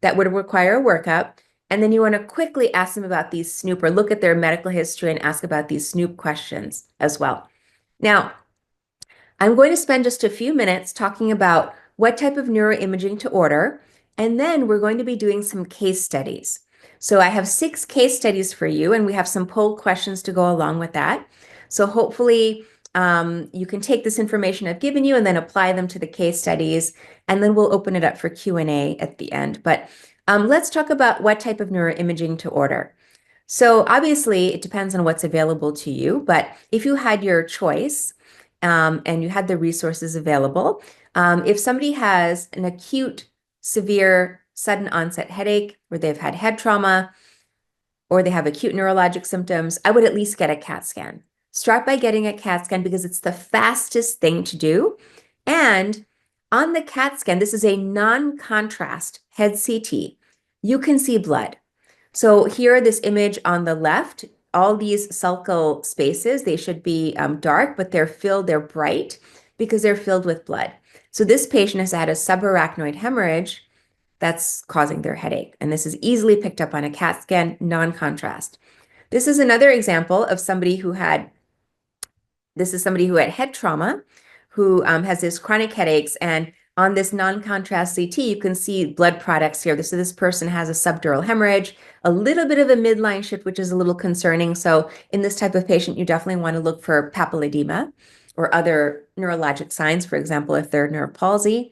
that would require a workup, and then you want to quickly ask them about these SNOOP or look at their medical history and ask about these SNOOP questions as well. Now, I'm going to spend just a few minutes talking about what type of neuroimaging to order, and then we're going to be doing some case studies. So I have 6 case studies for you, and we have some poll questions to go along with that. So hopefully you can take this information I've given you and then apply them to the case studies, and then we'll open it up for Q&A at the end. But let's talk about what type of neuroimaging to order. So obviously, it depends on what's available to you, but if you had your choice and you had the resources available, if somebody has an acute, severe, sudden onset headache, or they've had head trauma, or they have acute neurologic symptoms, I would at least get a CAT scan. Start by getting a CAT scan because it's the fastest thing to do. And on the CAT scan, this is a non-contrast head CT. You can see blood. So here, this image on the left, all these sulcal spaces, they should be dark, but they're bright because they're filled with blood. So this patient has had a subarachnoid hemorrhage that's causing their headache. And this is easily picked up on a CAT scan, non-contrast. This is another example of somebody who had head trauma, who has this chronic headaches. And on this non-contrast CT, you can see blood products here. This person has a subdural hemorrhage, a little bit of a midline shift, which is a little concerning. So in this type of patient, you definitely want to look for papilledema or other neurologic signs, for example, if they're neuropalsy.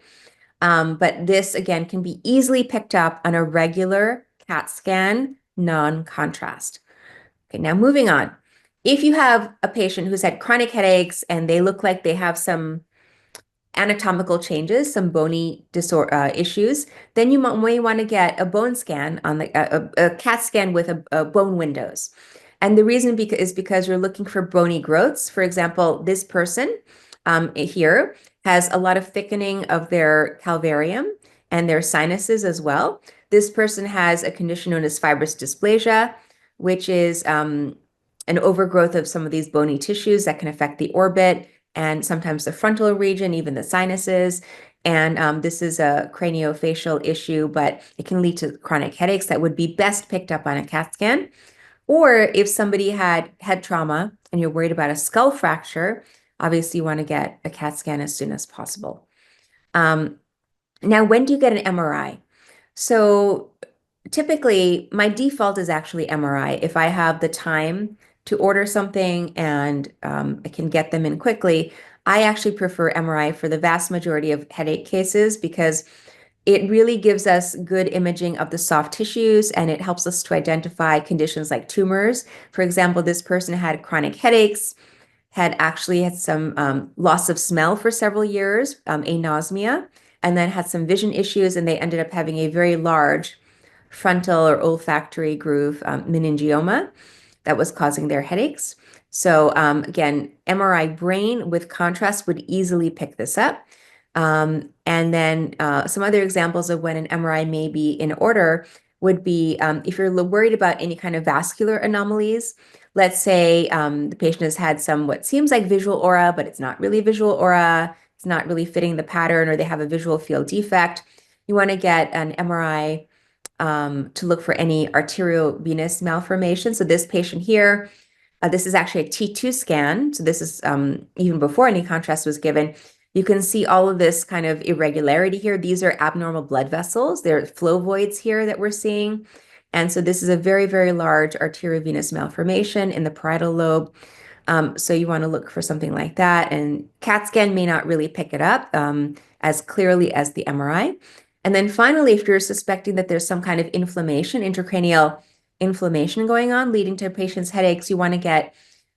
But this, again, can be easily picked up on a regular CAT scan, non-contrast. Okay, now moving on. If you have a patient who's had chronic headaches and they look like they have some anatomical changes, some bony disorder issues, then you may want to get a bone scan on a CAT scan with a bone windows. And the reason is because you're looking for bony growths. For example, this person here has a lot of thickening of their calvarium and their sinuses as well. This person has a condition known as fibrous dysplasia, which is an overgrowth of some of these bony tissues that can affect the orbit and sometimes the frontal region, even the sinuses. And this is a craniofacial issue, but it can lead to chronic headaches that would be best picked up on a CAT scan. Or if somebody had head trauma and you're worried about a skull fracture, obviously you want to get a CAT scan as soon as possible. Now, when do you get an MRI? So typically, my default is actually MRI. If I have the time to order something and I can get them in quickly, I actually prefer MRI for the vast majority of headache cases because it really gives us good imaging of the soft tissues and it helps us to identify conditions like tumors. For example, this person had chronic headaches, had actually had some loss of smell for several years, anosmia, and then had some vision issues, and they ended up having a very large frontal or olfactory groove meningioma that was causing their headaches. So again, MRI brain with contrast would easily pick this up. And then some other examples of when an MRI may be in order would be if you're worried about any kind of vascular anomalies. Let's say the patient has had some what seems like visual aura, but it's not really visual aura. It's not really fitting the pattern, or they have a visual field defect. You want to get an MRI to look for any arteriovenous malformation. So this patient here, this is actually a T2 scan. So this is even before any contrast was given. You can see all of this kind of irregularity here. These are abnormal blood vessels. There are flow voids here that we're seeing. And so this is a very, very large arteriovenous malformation in the parietal lobe. So you want to look for something like that. And CAT scan may not really pick it up as clearly as the MRI. And then finally, if you're suspecting that there's some kind of inflammation, intracranial inflammation going on, leading to a patient's headaches, you want to get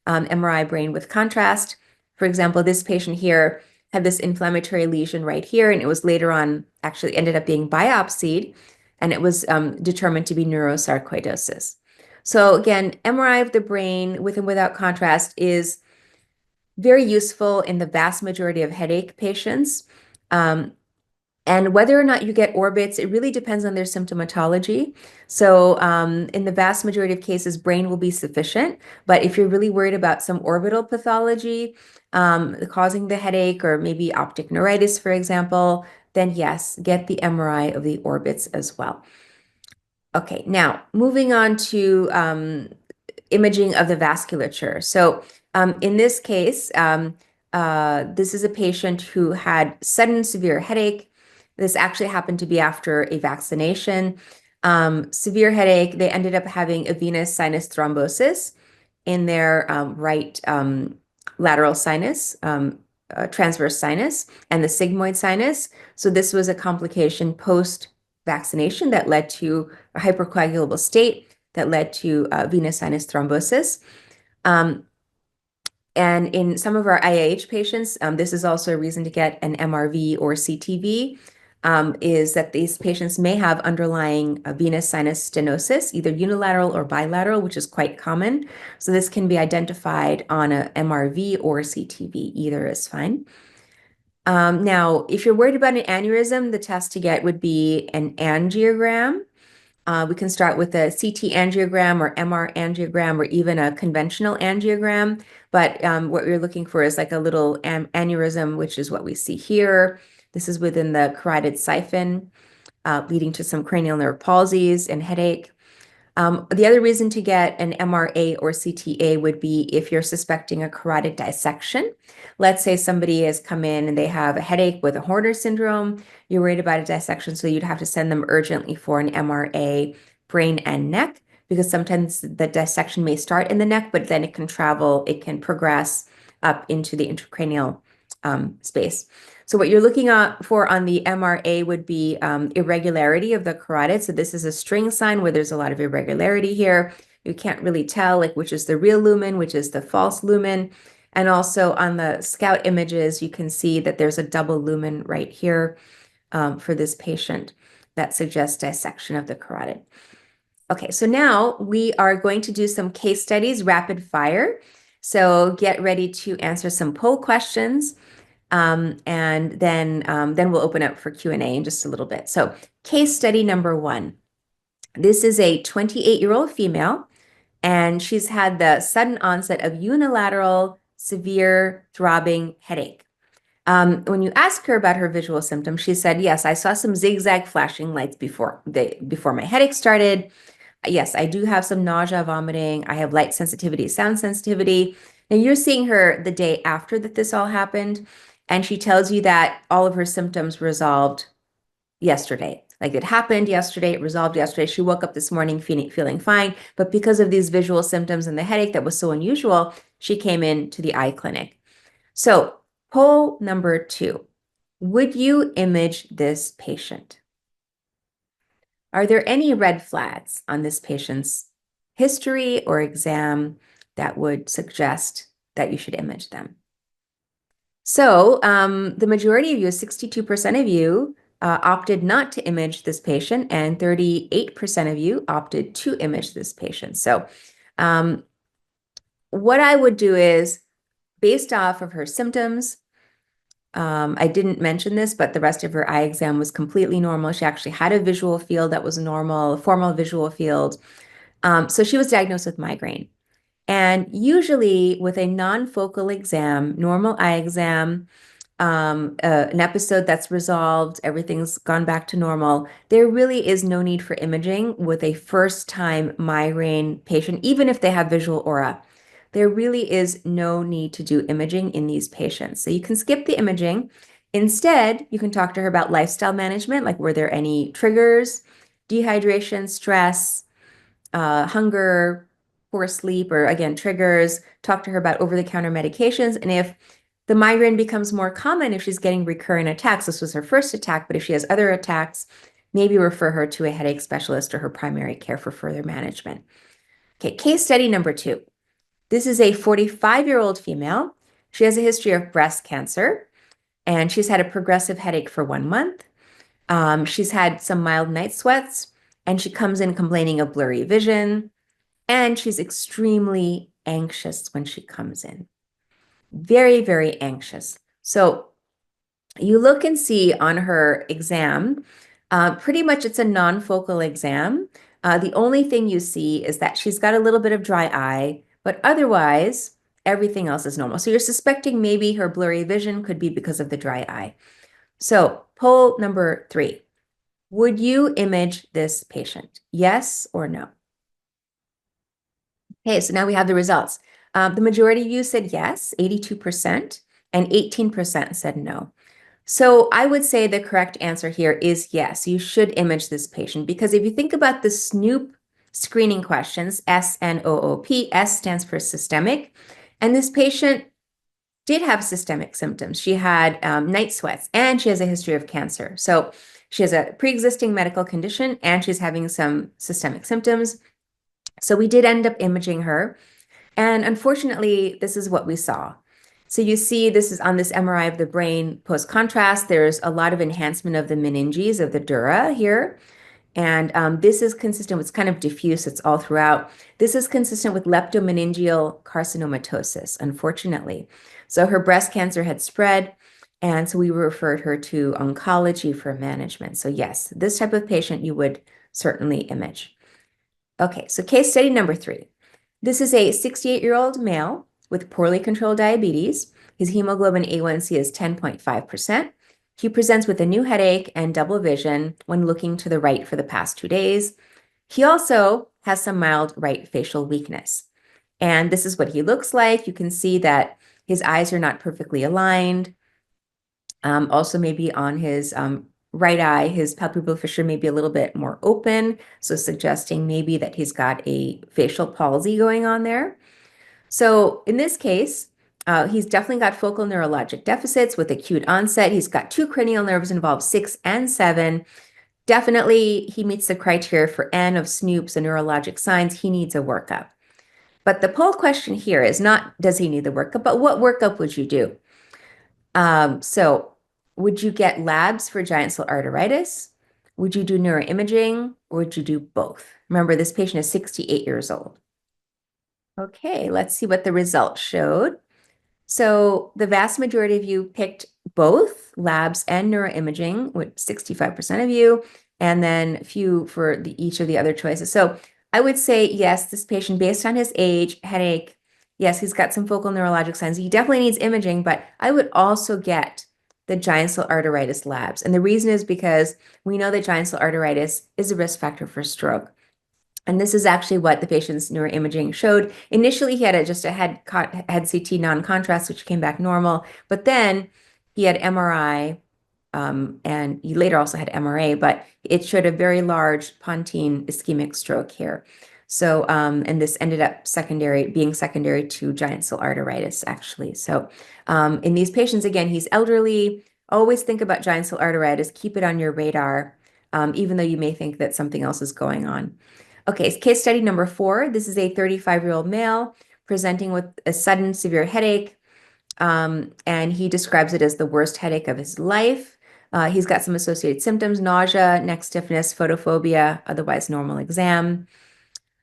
MRI brain with contrast. For example, this patient here had this inflammatory lesion right here, and it was later on actually ended up being biopsied, and it was determined to be neurosarcoidosis. So again, MRI of the brain with and without contrast is very useful in the vast majority of headache patients. And whether or not you get orbits, it really depends on their symptomatology. So in the vast majority of cases, brain will be sufficient. But if you're really worried about some orbital pathology causing the headache, or maybe optic neuritis, for example, then yes, get the MRI of the orbits as well. Okay, now moving on to imaging of the vasculature. So in this case, this is a patient who had sudden severe headache. This actually happened to be after a vaccination. Severe headache, they ended up having a venous sinus thrombosis in their right lateral sinus, transverse sinus, and the sigmoid sinus. So this was a complication post-vaccination that led to a hypercoagulable state that led to venous sinus thrombosis. And in some of our IIH patients, this is also a reason to get an MRV or CTV, is that these patients may have underlying venous sinus stenosis, either unilateral or bilateral, which is quite common. So this can be identified on a MRV or CTV, either is fine. Now, if you're worried about an aneurysm, the test to get would be an angiogram. We can start with a CT angiogram or MR angiogram or even a conventional angiogram. But what we're looking for is like a little aneurysm, which is what we see here. This is within the carotid siphon, leading to some cranial nerve palsies and headache. The other reason to get an MRA or CTA would be if you're suspecting a carotid dissection. Let's say somebody has come in and they have a headache with a Horner syndrome. You're worried about a dissection, so you'd have to send them urgently for an MRA, brain and neck, because sometimes the dissection may start in the neck, but then it can travel, it can progress up into the intracranial space. So what you're looking for on the MRA would be irregularity of the carotid. So this is a string sign where there's a lot of irregularity here. You can't really tell like which is the real lumen, which is the false lumen. And also on the scout images, you can see that there's a double lumen right here for this patient that suggests dissection of the carotid. Okay, so now we are going to do some case studies, rapid fire. So get ready to answer some poll questions. And then we'll open up for Q&A in just a little bit. So case study number 1. This is a 28-year-old female, and she's had the sudden onset of unilateral severe throbbing headache. When you ask her about her visual symptoms, she said, yes, I saw some zigzag flashing lights before my headache started. Yes, I do have some nausea, vomiting. I have light sensitivity, sound sensitivity. And you're seeing her the day after that this all happened. And she tells you that all of her symptoms resolved yesterday. Like it happened yesterday, it resolved yesterday. She woke up this morning feeling fine. But because of these visual symptoms and the headache that was so unusual, she came in to the eye clinic. So poll number 2, would you image this patient? Are there any red flags on this patient's history or exam that would suggest that you should image them? So the majority of you, 62% of you, opted not to image this patient, and 38% of you opted to image this patient. So what I would do is, based off of her symptoms, I didn't mention this, but the rest of her eye exam was completely normal. She actually had a visual field that was normal, a formal visual field. So she was diagnosed with migraine. And usually with a non-focal exam, normal eye exam, an episode that's resolved, everything's gone back to normal, there really is no need for imaging with a first-time migraine patient, even if they have visual aura. There really is no need to do imaging in these patients. So you can skip the imaging. Instead, you can talk to her about lifestyle management, like were there any triggers, dehydration, stress, hunger, poor sleep, or again, triggers. Talk to her about over-the-counter medications. And if the migraine becomes more common, if she's getting recurrent attacks, this was her first attack, but if she has other attacks, maybe refer her to a headache specialist or her primary care for further management. Okay, case study number 2. This is a 45-year-old female. She has a history of breast cancer, and she's had a progressive headache for 1 month. She's had some mild night sweats, and she comes in complaining of blurry vision, and she's extremely anxious when she comes in. Very, very anxious. So you look and see on her exam, pretty much it's a non-focal exam. The only thing you see is that she's got a little bit of dry eye, but otherwise, everything else is normal. So you're suspecting maybe her blurry vision could be because of the dry eye. So poll number 3, would you image this patient? Yes or no? Okay, so now we have the results. The majority of you said yes, 82%, and 18% said no. So I would say the correct answer here is yes, you should image this patient, because if you think about the SNOOP screening questions, SNOOP, S stands for systemic, and this patient did have systemic symptoms. She had night sweats, and she has a history of cancer. So she has a pre-existing medical condition, and she's having some systemic symptoms. So we did end up imaging her, and unfortunately, this is what we saw. So you see, this is on this MRI of the brain post-contrast. There's a lot of enhancement of the meninges of the dura here. And this is consistent, it's kind of diffuse, it's all throughout. This is consistent with leptomeningeal carcinomatosis, unfortunately. So her breast cancer had spread, and so we referred her to oncology for management. So yes, this type of patient you would certainly image. Okay, so case study number 3. This is a 68-year-old male with poorly controlled diabetes. His hemoglobin A1C is 10.5%. He presents with a new headache and double vision when looking to the right for the past 2 days. He also has some mild right facial weakness. And this is what he looks like. You can see that his eyes are not perfectly aligned. Also maybe on his right eye, his palpebral fissure may be a little bit more open, so suggesting maybe that he's got a facial palsy going on there. So in this case, He's definitely got focal neurologic deficits with acute onset. He's got two cranial nerves involved, 6 and 7. Definitely, he meets the criteria for N of SNOOPs and neurologic signs. He needs a workup. But the poll question here is not, does he need the workup, but what workup would you do? So would you get labs for giant cell arteritis? Would you do neuroimaging, or would you do both? Remember, this patient is 68 years old. Okay, let's see what the results showed. So the vast majority of you picked both labs and neuroimaging, with 65% of you, and then a few for each of the other choices. So I would say, yes, this patient, based on his age, headache, yes, he's got some focal neurologic signs. He definitely needs imaging, but I would also get the giant cell arteritis labs. And the reason is because we know that giant cell arteritis is a risk factor for stroke. And this is actually what the patient's neuroimaging showed. Initially, he had just a head CT non-contrast, which came back normal. But then he had MRI, and he later also had MRA, but it showed a very large pontine ischemic stroke here. So, and this ended up being secondary to giant cell arteritis, actually. So, in these patients, again, he's elderly. Always think about giant cell arteritis. Keep it on your radar, even though you may think that something else is going on. Okay, case study number 4. This is a 35-year-old male presenting with a sudden severe headache, and he describes it as the worst headache of his life. He's got some associated symptoms: nausea, neck stiffness, photophobia, otherwise normal exam.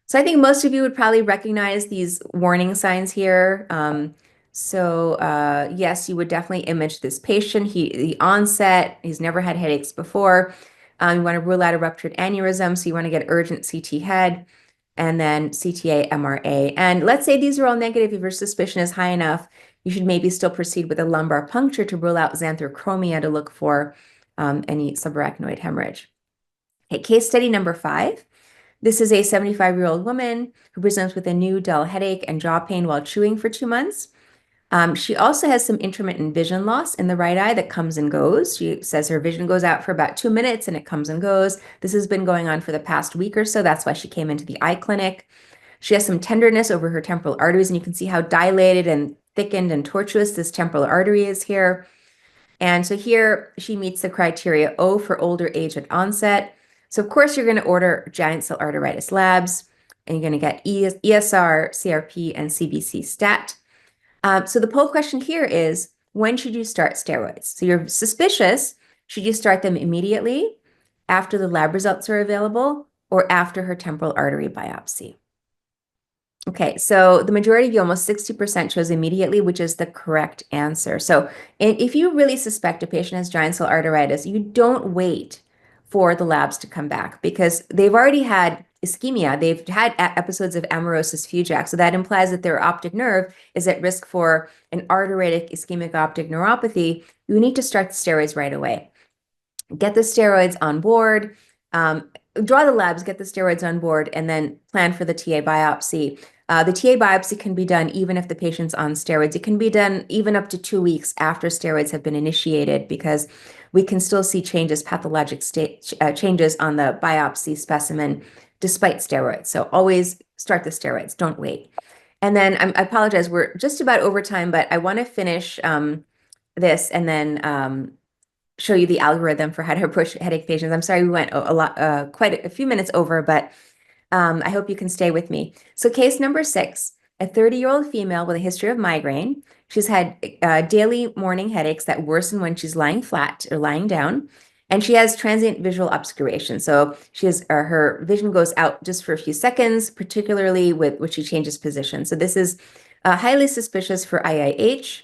So I think most of you would probably recognize these warning signs here. Yes, you would definitely image this patient. The onset, he's never had headaches before. You want to rule out a ruptured aneurysm, so you want to get urgent CT head, and then CTA, MRA. And let's say these are all negative. If your suspicion is high enough, you should maybe still proceed with a lumbar puncture to rule out xanthochromia to look for any subarachnoid hemorrhage. Okay, case study number 5. This is a 75-year-old woman who presents with a new dull headache and jaw pain while chewing for 2 months. She also has some intermittent vision loss in the right eye that comes and goes. She says her vision goes out for about 2 minutes and it comes and goes. This has been going on for the past week or so. That's why she came into the eye clinic. She has some tenderness over her temporal arteries, and you can see how dilated and thickened and tortuous this temporal artery is here. And so here she meets the criteria O for older age at onset. So of course you're going to order giant cell arteritis labs, and you're going to get ESR, CRP, and CBC stat. So the poll question here is, when should you start steroids? So you're suspicious. Should you start them immediately, after the lab results are available, or after her temporal artery biopsy? Okay, so the majority of you, almost 60%, chose immediately, which is the correct answer. So if you really suspect a patient has giant cell arteritis, you don't wait for the labs to come back, because they've already had ischemia. They've had episodes of amaurosis fugax. So that implies that their optic nerve is at risk for an arteritic ischemic optic neuropathy. You need to start the steroids right away. Get the steroids on board, draw the labs, get the steroids on board, and then plan for the TA biopsy. The TA biopsy can be done even if the patient's on steroids. It can be done even up to 2 weeks after steroids have been initiated, because we can still see pathologic changes on the biopsy specimen despite steroids. So always start the steroids, don't wait. And then I apologize, we're just about over time, but I want to finish this and then show you the algorithm for how to approach headache patients. I'm sorry we went quite a few minutes over, but I hope you can stay with me. So case number 6, a 30-year-old female with a history of migraine. She's had daily morning headaches that worsen when she's lying flat or lying down. And she has transient visual obscuration. So she has her vision goes out just for a few seconds, particularly when she changes position. So this is highly suspicious for IIH.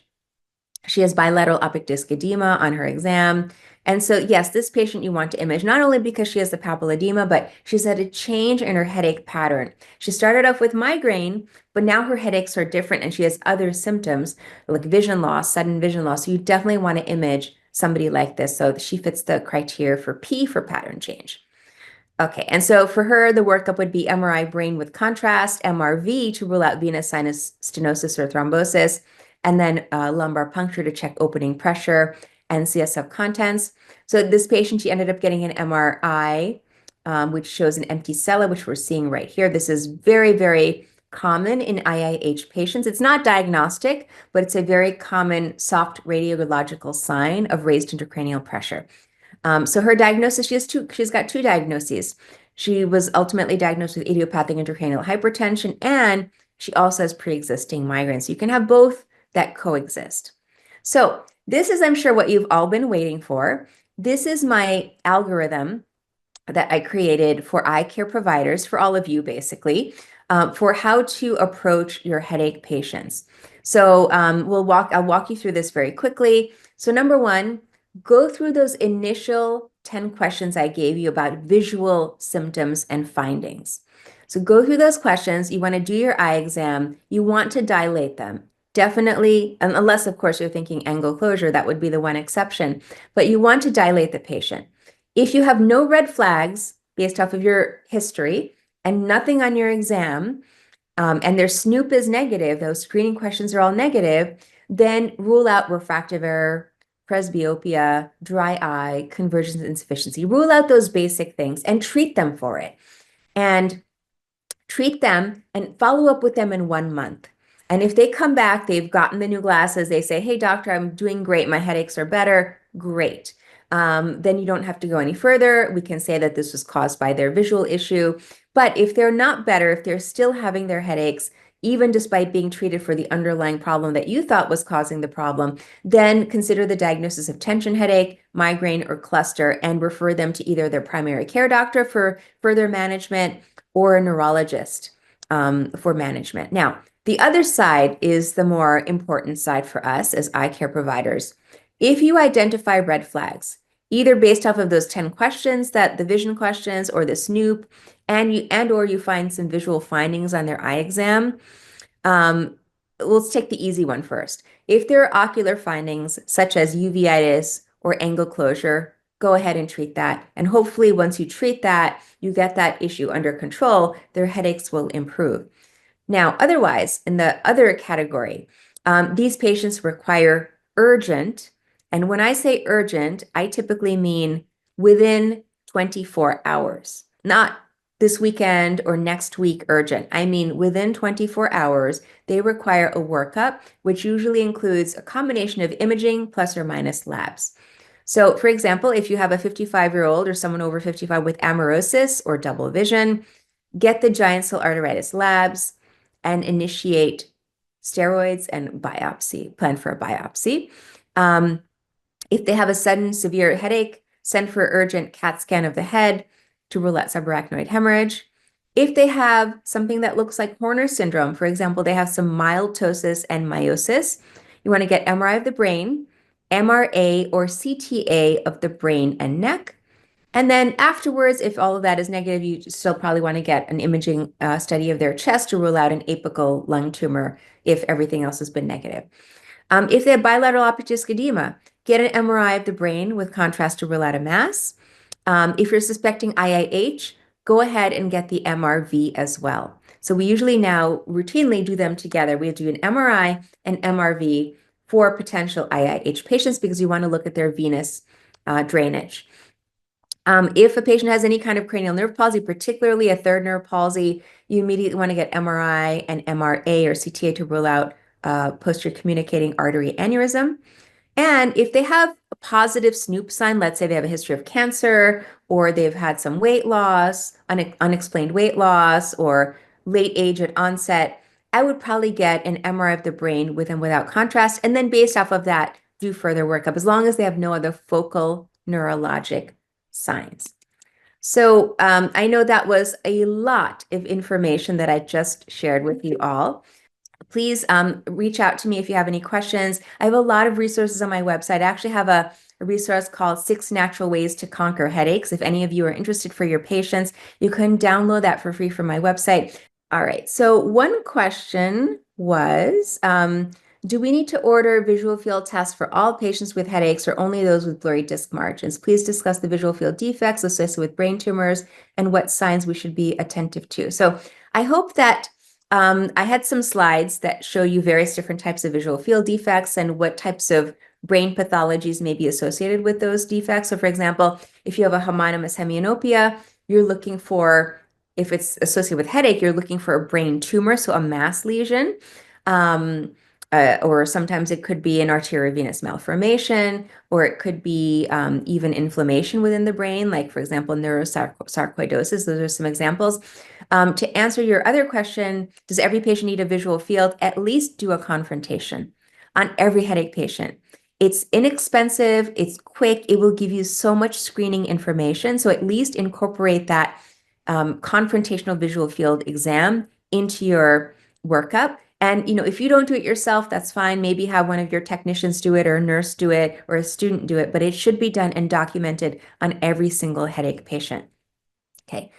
She has bilateral optic disc edema on her exam. And so, yes, this patient you want to image, not only because she has the papilledema, but she's had a change in her headache pattern. She started off with migraine, but now her headaches are different and she has other symptoms like vision loss, sudden vision loss. So you definitely want to image somebody like this so she fits the criteria for P for pattern change. Okay, and so for her, the workup would be MRI brain with contrast, MRV to rule out venous sinus stenosis or thrombosis, and then lumbar puncture to check opening pressure and CSF contents. So this patient, she ended up getting an MRI, which shows an empty cella, which we're seeing right here. This is very, very common in IIH patients. It's not diagnostic, but it's a very common soft radiological sign of raised intracranial pressure. So her diagnosis, she's got two diagnoses. She was ultimately diagnosed with idiopathic intracranial hypertension, and she also has pre-existing migraines. So you can have both that coexist. So this is, I'm sure, what you've all been waiting for. This is my algorithm that I created for eye care providers, for all of you basically, for how to approach your headache patients. So I'll walk you through this very quickly. So number one, go through those initial 10 questions I gave you about visual symptoms and findings. So go through those questions. You want to do your eye exam. You want to dilate them. Definitely, unless of course you're thinking angle closure, that would be the one exception, but you want to dilate the patient. If you have no red flags based off of your history and nothing on your exam, and their SNOOP is negative, those screening questions are all negative, then rule out refractive error, presbyopia, dry eye, convergence insufficiency. Rule out those basic things and treat them for it. And treat them and follow up with them in 1 month. And if they come back, they've gotten the new glasses, they say, hey, doctor, I'm doing great. My headaches are better. Great. Then you don't have to go any further. We can say that this was caused by their visual issue. But if they're not better, if they're still having their headaches, even despite being treated for the underlying problem that you thought was causing the problem, then consider the diagnosis of tension headache, migraine, or cluster, and refer them to either their primary care doctor for further management or a neurologist for management. Now, the other side is the more important side for us as eye care providers. If you identify red flags, either based off of those 10 questions, that the vision questions or the SNOOP, or you find some visual findings on their eye exam, let's take the easy one first. If there are ocular findings such as uveitis or angle closure, go ahead and treat that. And hopefully once you treat that, you get that issue under control, their headaches will improve. Now, otherwise, in the other category, these patients require urgent, and when I say urgent, I typically mean within 24 hours, not this weekend or next week urgent. I mean, within 24 hours, they require a workup, which usually includes a combination of imaging plus or minus labs. So, for example, if you have a 55-year-old or someone over 55 with amaurosis or double vision, get the giant cell arteritis labs and initiate steroids and biopsy, plan for a biopsy. If they have a sudden severe headache, send for urgent CAT scan of the head to rule out subarachnoid hemorrhage. If they have something that looks like Horner syndrome, for example, they have some mild ptosis and meiosis, you want to get MRI of the brain, MRA or CTA of the brain and neck. And then afterwards, if all of that is negative, you still probably want to get an imaging study of their chest to rule out an apical lung tumor if everything else has been negative. If they have bilateral optic disc edema, get an MRI of the brain with contrast to rule out a mass. If you're suspecting IIH, go ahead and get the MRV as well. So we usually now routinely do them together. We do an MRI and MRV for potential IIH patients because you want to look at their venous drainage. If a patient has any kind of cranial nerve palsy, particularly a third nerve palsy, you immediately want to get MRI and MRA or CTA to rule out posterior communicating artery aneurysm. And if they have a positive SNOOP sign, let's say they have a history of cancer, or they've had some weight loss, unexplained weight loss, or late age at onset, I would probably get an MRI of the brain with and without contrast, and then based off of that, do further workup, as long as they have no other focal neurologic signs. So I know that was a lot of information that I just shared with you all. Please reach out to me if you have any questions. I have a lot of resources on my website. I actually have a resource called 6 Natural Ways to Conquer Headaches. If any of you are interested for your patients, you can download that for free from my website. All right, so one question was, do we need to order visual field tests for all patients with headaches or only those with blurry disc margins? Please discuss the visual field defects associated with brain tumors and what signs we should be attentive to. So I hope that I had some slides that show you various different types of visual field defects and what types of brain pathologies may be associated with those defects. So for example, if you have a homonymous hemianopia, you're looking for if it's associated with headache, you're looking for a brain tumor, so a mass lesion. Or sometimes it could be an arteriovenous malformation, or it could be even inflammation within the brain, like, for example, neurosarcoidosis. Those are some examples. To answer your other question, does every patient need a visual field? At least do a confrontation on every headache patient. It's inexpensive, it's quick, it will give you so much screening information. So at least incorporate that confrontational visual field exam into your workup. And, if you don't do it yourself, that's fine. Maybe have one of your technicians do it, or a nurse do it, or a student do it, but it should be done and documented on every single headache patient. Okay.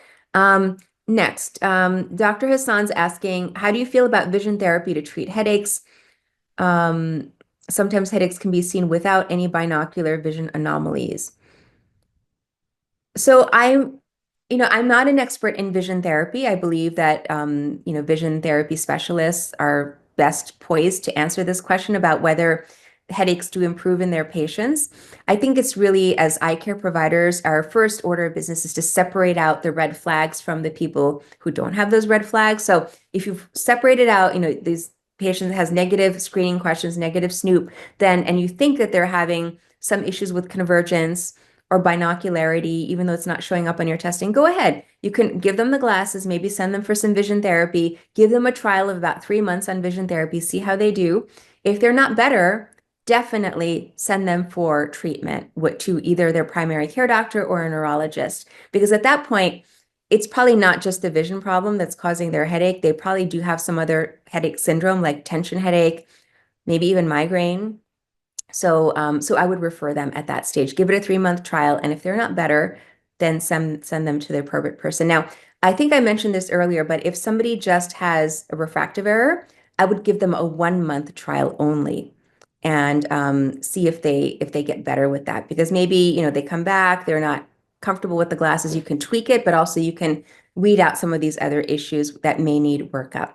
Next, Dr. Hassan's asking, how do you feel about vision therapy to treat headaches? Sometimes headaches can be seen without any binocular vision anomalies. So I'm not an expert in vision therapy. I believe that, vision therapy specialists are best poised to answer this question about whether headaches do improve in their patients. I think it's really, as eye care providers, our first order of business is to separate out the red flags from the people who don't have those red flags. So if you've separated out, these patients has negative screening questions, negative SNOOP, and you think that they're having some issues with convergence or binocularity, even though it's not showing up on your testing, go ahead. You can give them the glasses, maybe send them for some vision therapy, give them a trial of about 3 months on vision therapy, see how they do. If they're not better, definitely send them for treatment to either their primary care doctor or a neurologist. Because at that point, it's probably not just the vision problem that's causing their headache. They probably do have some other headache syndrome, like tension headache, maybe even migraine. So I would refer them at that stage. Give it a 3-month trial, and if they're not better, then send them to the appropriate person. Now, I think I mentioned this earlier, but if somebody just has a refractive error, I would give them a 1-month trial only, and see if they get better with that. Because maybe they come back, they're not comfortable with the glasses. You can tweak it, but also you can weed out some of these other issues that may need workup.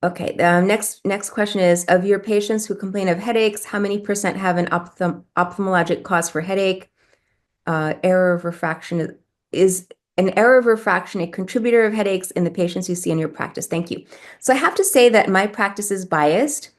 Okay, the next question is, of your patients who complain of headaches, how many percent have an ophthalmologic cause for headache? Error of refraction is an error of refraction a contributor of headaches in the patients you see in your practice? Thank you. So I have to say that my practice is biased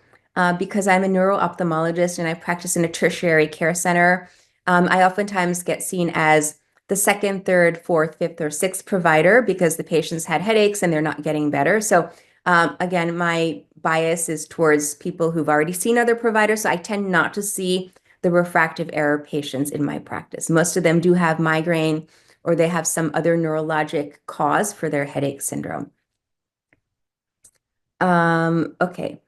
because I'm a neuro-ophthalmologist and I practice in a tertiary care center. I oftentimes get seen as the second, third, fourth, fifth, or sixth provider because the patients had headaches and they're not getting better. So again, my bias is towards people who've already seen other providers. So I tend not to see the refractive error patients in my practice. Most of them do have migraine or they have some other neurologic cause for their headache syndrome. Okay.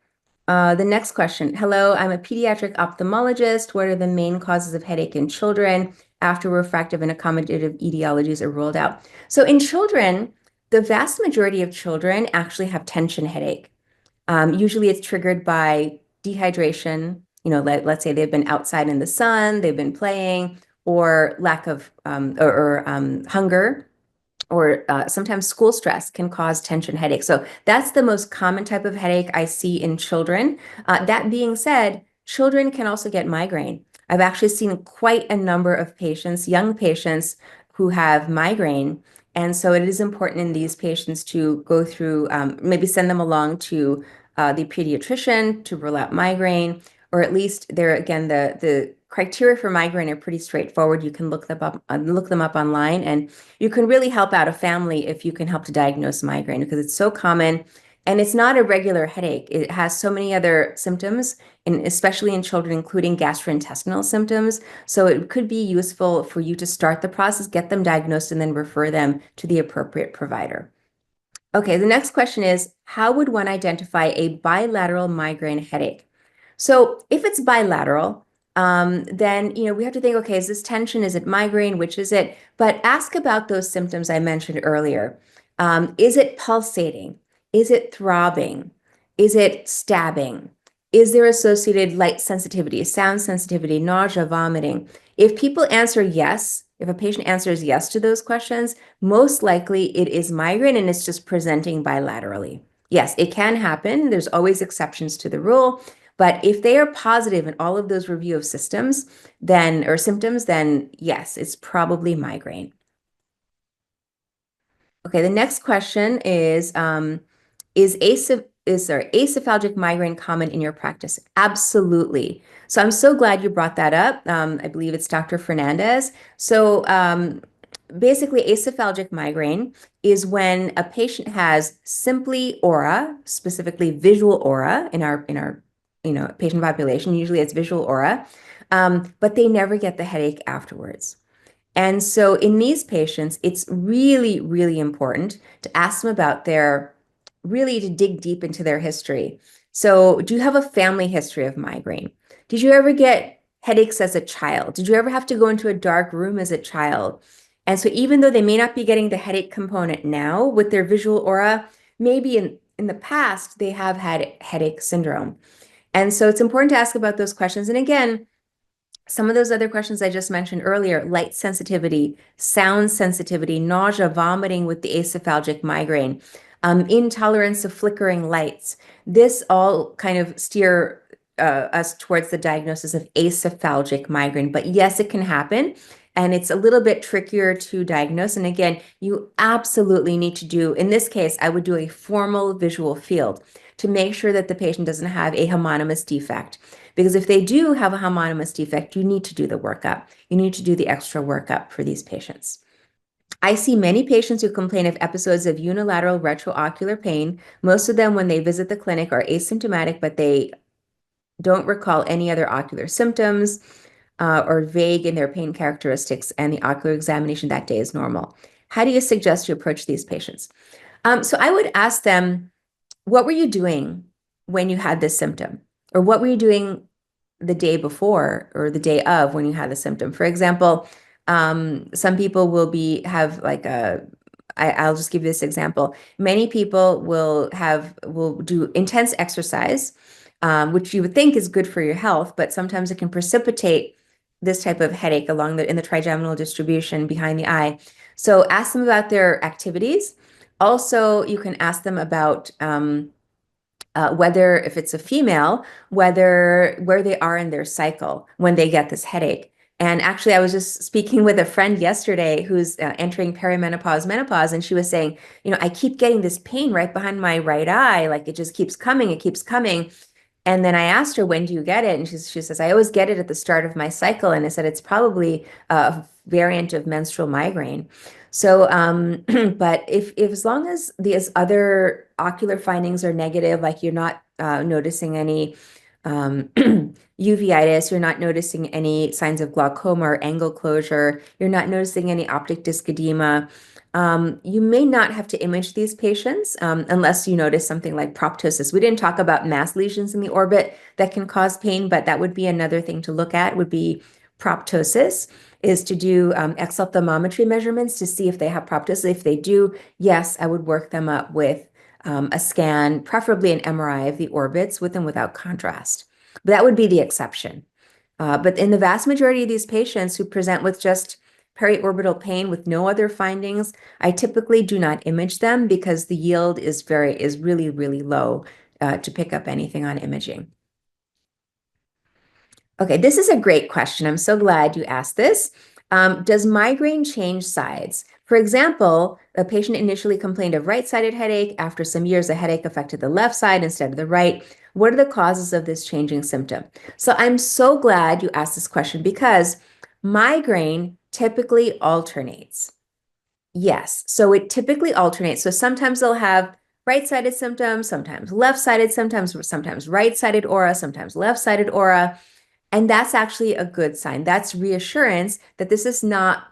The next question. Hello, I'm a pediatric ophthalmologist. What are the main causes of headache in children after refractive and accommodative etiologies are ruled out? So in children, the vast majority of children actually have tension headache. Usually it's triggered by dehydration. Let's say they've been outside in the sun, they've been playing, or lack of hunger, or sometimes school stress can cause tension headache. So that's the most common type of headache I see in children. That being said, children can also get migraine. I've actually seen quite a number of patients, young patients, who have migraine. And so it is important in these patients to go through, maybe send them along to the pediatrician to rule out migraine, or at least again, the criteria for migraine are pretty straightforward. You can look them up online, and you can really help out a family if you can help to diagnose migraine because it's so common and it's not a regular headache. It has so many other symptoms, and especially in children, including gastrointestinal symptoms. So it could be useful for you to start the process, get them diagnosed, and then refer them to the appropriate provider. Okay, the next question is, how would one identify a bilateral migraine headache? So if it's bilateral, then we have to think, okay, is this tension? Is it migraine? Which is it? But ask about those symptoms I mentioned earlier. Is it pulsating? Is it throbbing? Is it stabbing? Is there associated light sensitivity, sound sensitivity, nausea, vomiting? If people answer yes, if a patient answers yes to those questions, most likely it is migraine and it's just presenting bilaterally. Yes, it can happen. There's always exceptions to the rule. But if they are positive in all of those review of systems, symptoms, then yes, it's probably migraine. Okay, the next question is acephalgic migraine common in your practice? Absolutely. So I'm so glad you brought that up. I believe it's Dr. Fernandez. So basically, acephalgic migraine is when a patient has simply aura, specifically visual aura in our patient population. Usually, it's visual aura, but they never get the headache afterwards. And so in these patients, it's really, really important to ask them about really to dig deep into their history. So, do you have a family history of migraine? Did you ever get headaches as a child? Did you ever have to go into a dark room as a child? And so, even though they may not be getting the headache component now with their visual aura, maybe in the past, they have had headache syndrome. And so, it's important to ask about those questions. And again, some of those other questions I just mentioned earlier, light sensitivity, sound sensitivity, nausea, vomiting with the acephalgic migraine, intolerance of flickering lights. This all kind of steer us towards the diagnosis of acephalgic migraine. But yes, it can happen. And it's a little bit trickier to diagnose. And again, you absolutely need to do, in this case, I would do a formal visual field to make sure that the patient doesn't have a homonymous defect. Because if they do have a homonymous defect, you need to do the workup. You need to do the extra workup for these patients. I see many patients who complain of episodes of unilateral retroocular pain. Most of them, when they visit the clinic, are asymptomatic, but they don't recall any other ocular symptoms or vague in their pain characteristics, and the ocular examination that day is normal. How do you suggest you approach these patients? So I would ask them, what were you doing when you had this symptom? Or what were you doing the day before or the day of when you had the symptom? For example, some people will have like I'll just give you this example. Many people will do intense exercise, which you would think is good for your health, but sometimes it can precipitate this type of headache in the trigeminal distribution behind the eye. So ask them about their activities. Also, you can ask them about whether, if it's a female, where they are in their cycle when they get this headache. And actually, I was just speaking with a friend yesterday who's entering perimenopause, menopause, and she was saying, I keep getting this pain right behind my right eye, like it just keeps coming, it keeps coming. And then I asked her, when do you get it? And she says, I always get it at the start of my cycle. And I said, it's probably a variant of menstrual migraine. So, but if as long as these other ocular findings are negative, like you're not noticing any uveitis, you're not noticing any signs of glaucoma or angle closure, you're not noticing any optic disc edema, you may not have to image these patients unless you notice something like proptosis. We didn't talk about mass lesions in the orbit that can cause pain, but that would be another thing to look at, would be proptosis, is to do exophthalmometry measurements to see if they have proptosis. If they do, yes, I would work them up with a scan, preferably an MRI of the orbits with and without contrast. But that would be the exception. But in the vast majority of these patients who present with just periorbital pain with no other findings, I typically do not image them because the yield is really, really low to pick up anything on imaging. Okay, this is a great question. I'm so glad you asked this. Does migraine change sides? For example, a patient initially complained of right-sided headache. After some years, the headache affected the left side instead of the right. What are the causes of this changing symptom? So I'm so glad you asked this question because migraine typically alternates. Yes, so it typically alternates. So sometimes they'll have right-sided symptoms, sometimes left-sided symptoms, sometimes right-sided aura, sometimes left-sided aura. And that's actually a good sign. That's reassurance that this is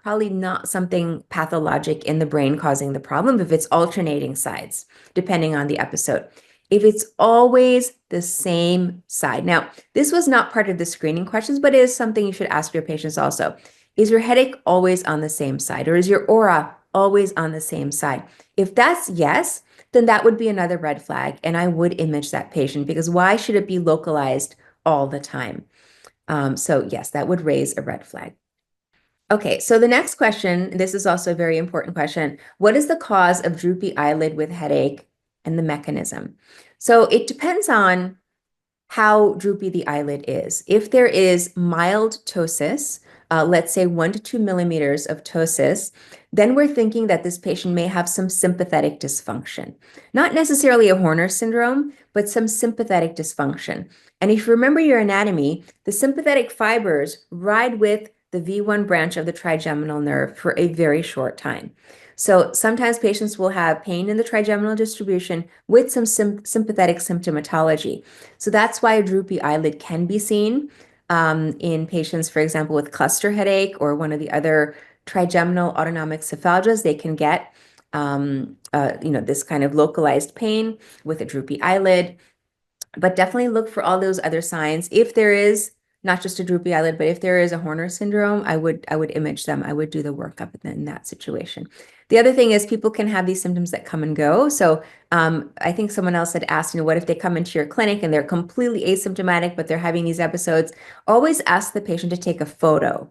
probably not something pathologic in the brain causing the problem if it's alternating sides, depending on the episode. If it's always the same side. Now, this was not part of the screening questions, but it is something you should ask your patients also. Is your headache always on the same side, or is your aura always on the same side? If that's yes, then that would be another red flag, and I would image that patient because why should it be localized all the time? So yes, that would raise a red flag. Okay, so the next question, this is also a very important question. What is the cause of droopy eyelid with headache and the mechanism? So it depends on how droopy the eyelid is. If there is mild ptosis, let's say 1 to 2 millimeters of ptosis, then we're thinking that this patient may have some sympathetic dysfunction. Not necessarily a Horner syndrome, but some sympathetic dysfunction. And if you remember your anatomy, the sympathetic fibers ride with the V1 branch of the trigeminal nerve for a very short time. So sometimes patients will have pain in the trigeminal distribution with some sympathetic symptomatology. So that's why a droopy eyelid can be seen in patients, for example, with cluster headache or one of the other trigeminal autonomic cephalgias. They can get this kind of localized pain with a droopy eyelid. But definitely look for all those other signs. If there is not just a droopy eyelid, but if there is a Horner syndrome, I would image them. I would do the workup in that situation. The other thing is people can have these symptoms that come and go. So I think someone else had asked, what if they come into your clinic and they're completely asymptomatic, but they're having these episodes? Always ask the patient to take a photo.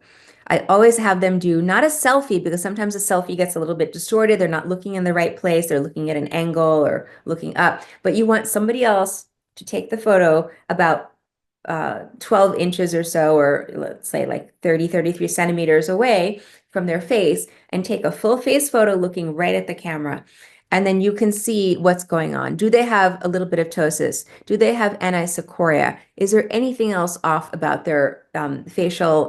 I always have them do not a selfie, because sometimes a selfie gets a little bit distorted. They're not looking in the right place. They're looking at an angle or looking up, but you want somebody else to take the photo about 12 inches or so, or let's say like 30, 33 centimeters away from their face, and take a full face photo looking right at the camera. And then you can see what's going on. Do they have a little bit of ptosis? Do they have anisocoria? Is there anything else off about their facial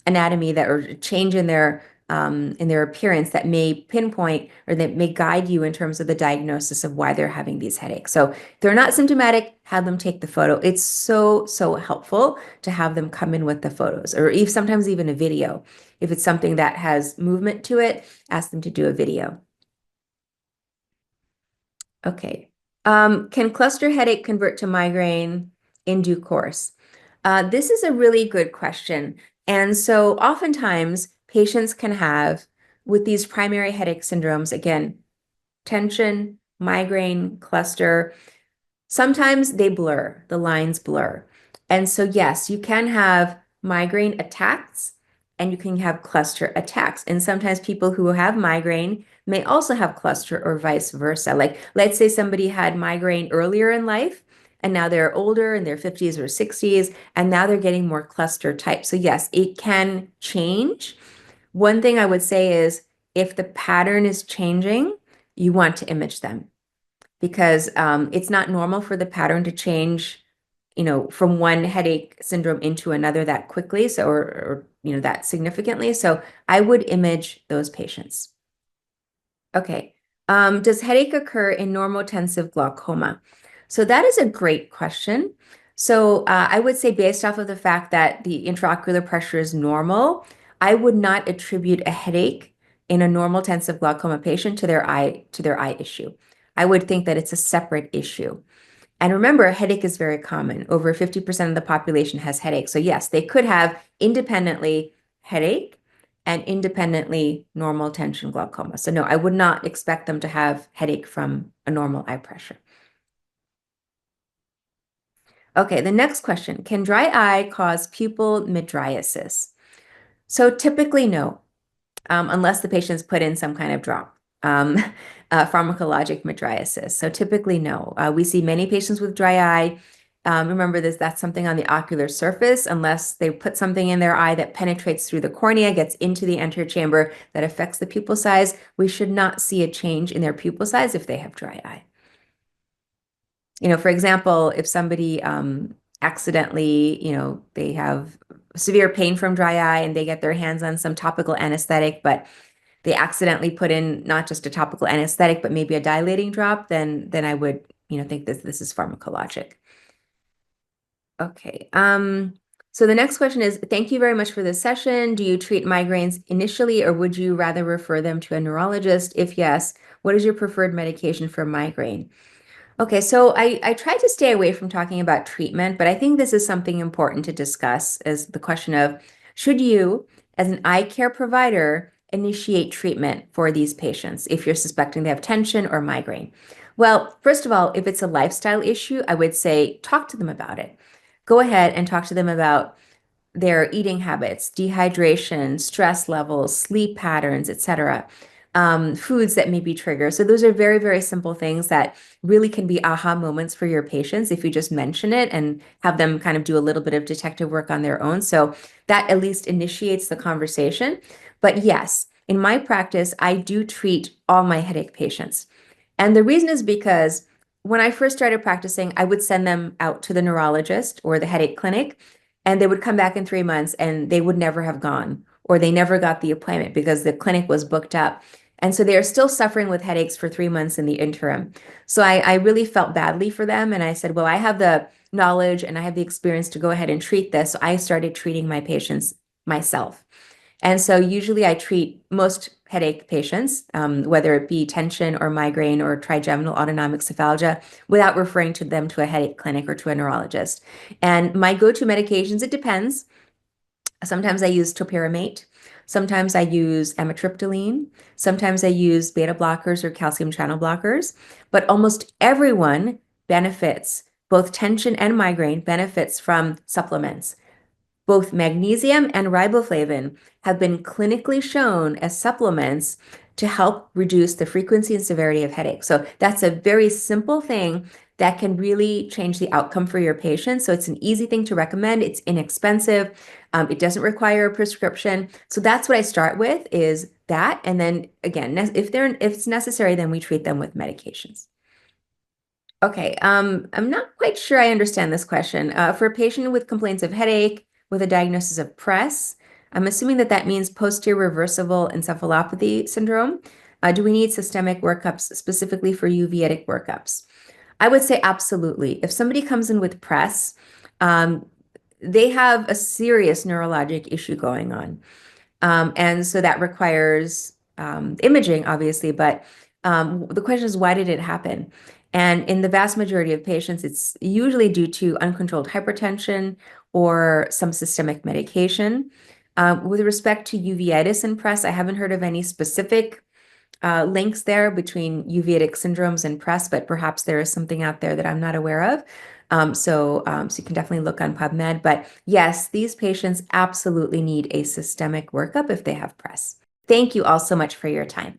anatomy that, or change in their appearance that may pinpoint or that may guide you in terms of the diagnosis of why they're having these headaches? So if they're not symptomatic, have them take the photo. It's so helpful to have them come in with the photos, or if sometimes even a video. If it's something that has movement to it, ask them to do a video. Okay. Can cluster headache convert to migraine in due course? This is a really good question. And so oftentimes patients can have, with these primary headache syndromes, again, tension, migraine, cluster, sometimes they blur, the lines blur. And so yes, you can have migraine attacks and you can have cluster attacks. And sometimes people who have migraine may also have cluster, or vice versa. Like, let's say somebody had migraine earlier in life and now they're older in their 50s or 60s, and now they're getting more cluster type. So yes, it can change. One thing I would say is if the pattern is changing, you want to image them, because it's not normal for the pattern to change, from one headache syndrome into another that quickly, so or that significantly. So I would image those patients. Okay. Does headache occur in normotensive glaucoma? So that is a great question. So I would say, based off of the fact that the intraocular pressure is normal, I would not attribute a headache in a normotensive glaucoma patient to their eye issue. I would think that it's a separate issue. And remember, a headache is very common. Over 50% of the population has headache. So yes, they could have independently headache and independently normal tension glaucoma. So no, I would not expect them to have headache from a normal eye pressure. Okay, the next question. Can dry eye cause pupil mydriasis? So typically no, unless the patient's put in some kind of drop. Pharmacologic mydriasis. So typically, no. We see many patients with dry eye. Remember this, that's something on the ocular surface, unless they put something in their eye that penetrates through the cornea, gets into the anterior chamber, that affects the pupil size. We should not see a change in their pupil size if they have dry eye. For example, if somebody accidentally, they have severe pain from dry eye and they get their hands on some topical anesthetic, but they accidentally put in not just a topical anesthetic, but maybe a dilating drop, then I would, think this is pharmacologic. Okay. So the next question is, thank you very much for this session. Do you treat migraines initially, or would you rather refer them to a neurologist? If yes, what is your preferred medication for migraine? Okay, so I try to stay away from talking about treatment, but I think this is something important to discuss, as the question of, should you, as an eye care provider, initiate treatment for these patients if you're suspecting they have tension or migraine? Well, first of all, if it's a lifestyle issue, I would say talk to them about it. Go ahead and talk to them about their eating habits, dehydration, stress levels, sleep patterns, etc. foods that may be triggers. So those are very, very simple things that really can be aha moments for your patients if you just mention it and have them kind of do a little bit of detective work on their own. So that at least initiates the conversation. But yes, in my practice, I do treat all my headache patients. And the reason is because when I first started practicing, I would send them out to the neurologist or the headache clinic, and they would come back in 3 months and they would never have gone, or they never got the appointment because the clinic was booked up. And so they are still suffering with headaches for 3 months in the interim. So I really felt badly for them. And I said, well, I have the knowledge and I have the experience to go ahead and treat this. So I started treating my patients myself. And so usually I treat most headache patients, whether it be tension or migraine or trigeminal autonomic cephalgia, without referring to them to a headache clinic or to a neurologist. And my go-to medications, it depends. Sometimes I use topiramate. Sometimes I use amitriptyline. Sometimes I use beta blockers or calcium channel blockers. But almost everyone benefits, both tension and migraine benefits from supplements. Both magnesium and riboflavin have been clinically shown as supplements to help reduce the frequency and severity of headaches. So that's a very simple thing that can really change the outcome for your patient. So it's an easy thing to recommend. It's inexpensive. It doesn't require a prescription. So that's what I start with is that. And then again, if it's necessary, then we treat them with medications. Okay, I'm not quite sure I understand this question. For a patient with complaints of headache with a diagnosis of PRESS, I'm assuming that that means posterior reversible encephalopathy syndrome. Do we need systemic workups specifically for uveitic workups? I would say absolutely. If somebody comes in with PRESS, they have a serious neurologic issue going on. And so that requires imaging, obviously, but the question is, why did it happen? And in the vast majority of patients, it's usually due to uncontrolled hypertension or some systemic medication. With respect to uveitis and PRESS, I haven't heard of any specific links there between uveitic syndromes and PRESS, but perhaps there is something out there that I'm not aware of. So you can definitely look on PubMed. But yes, these patients absolutely need a systemic workup if they have PRESS. Thank you all so much for your time.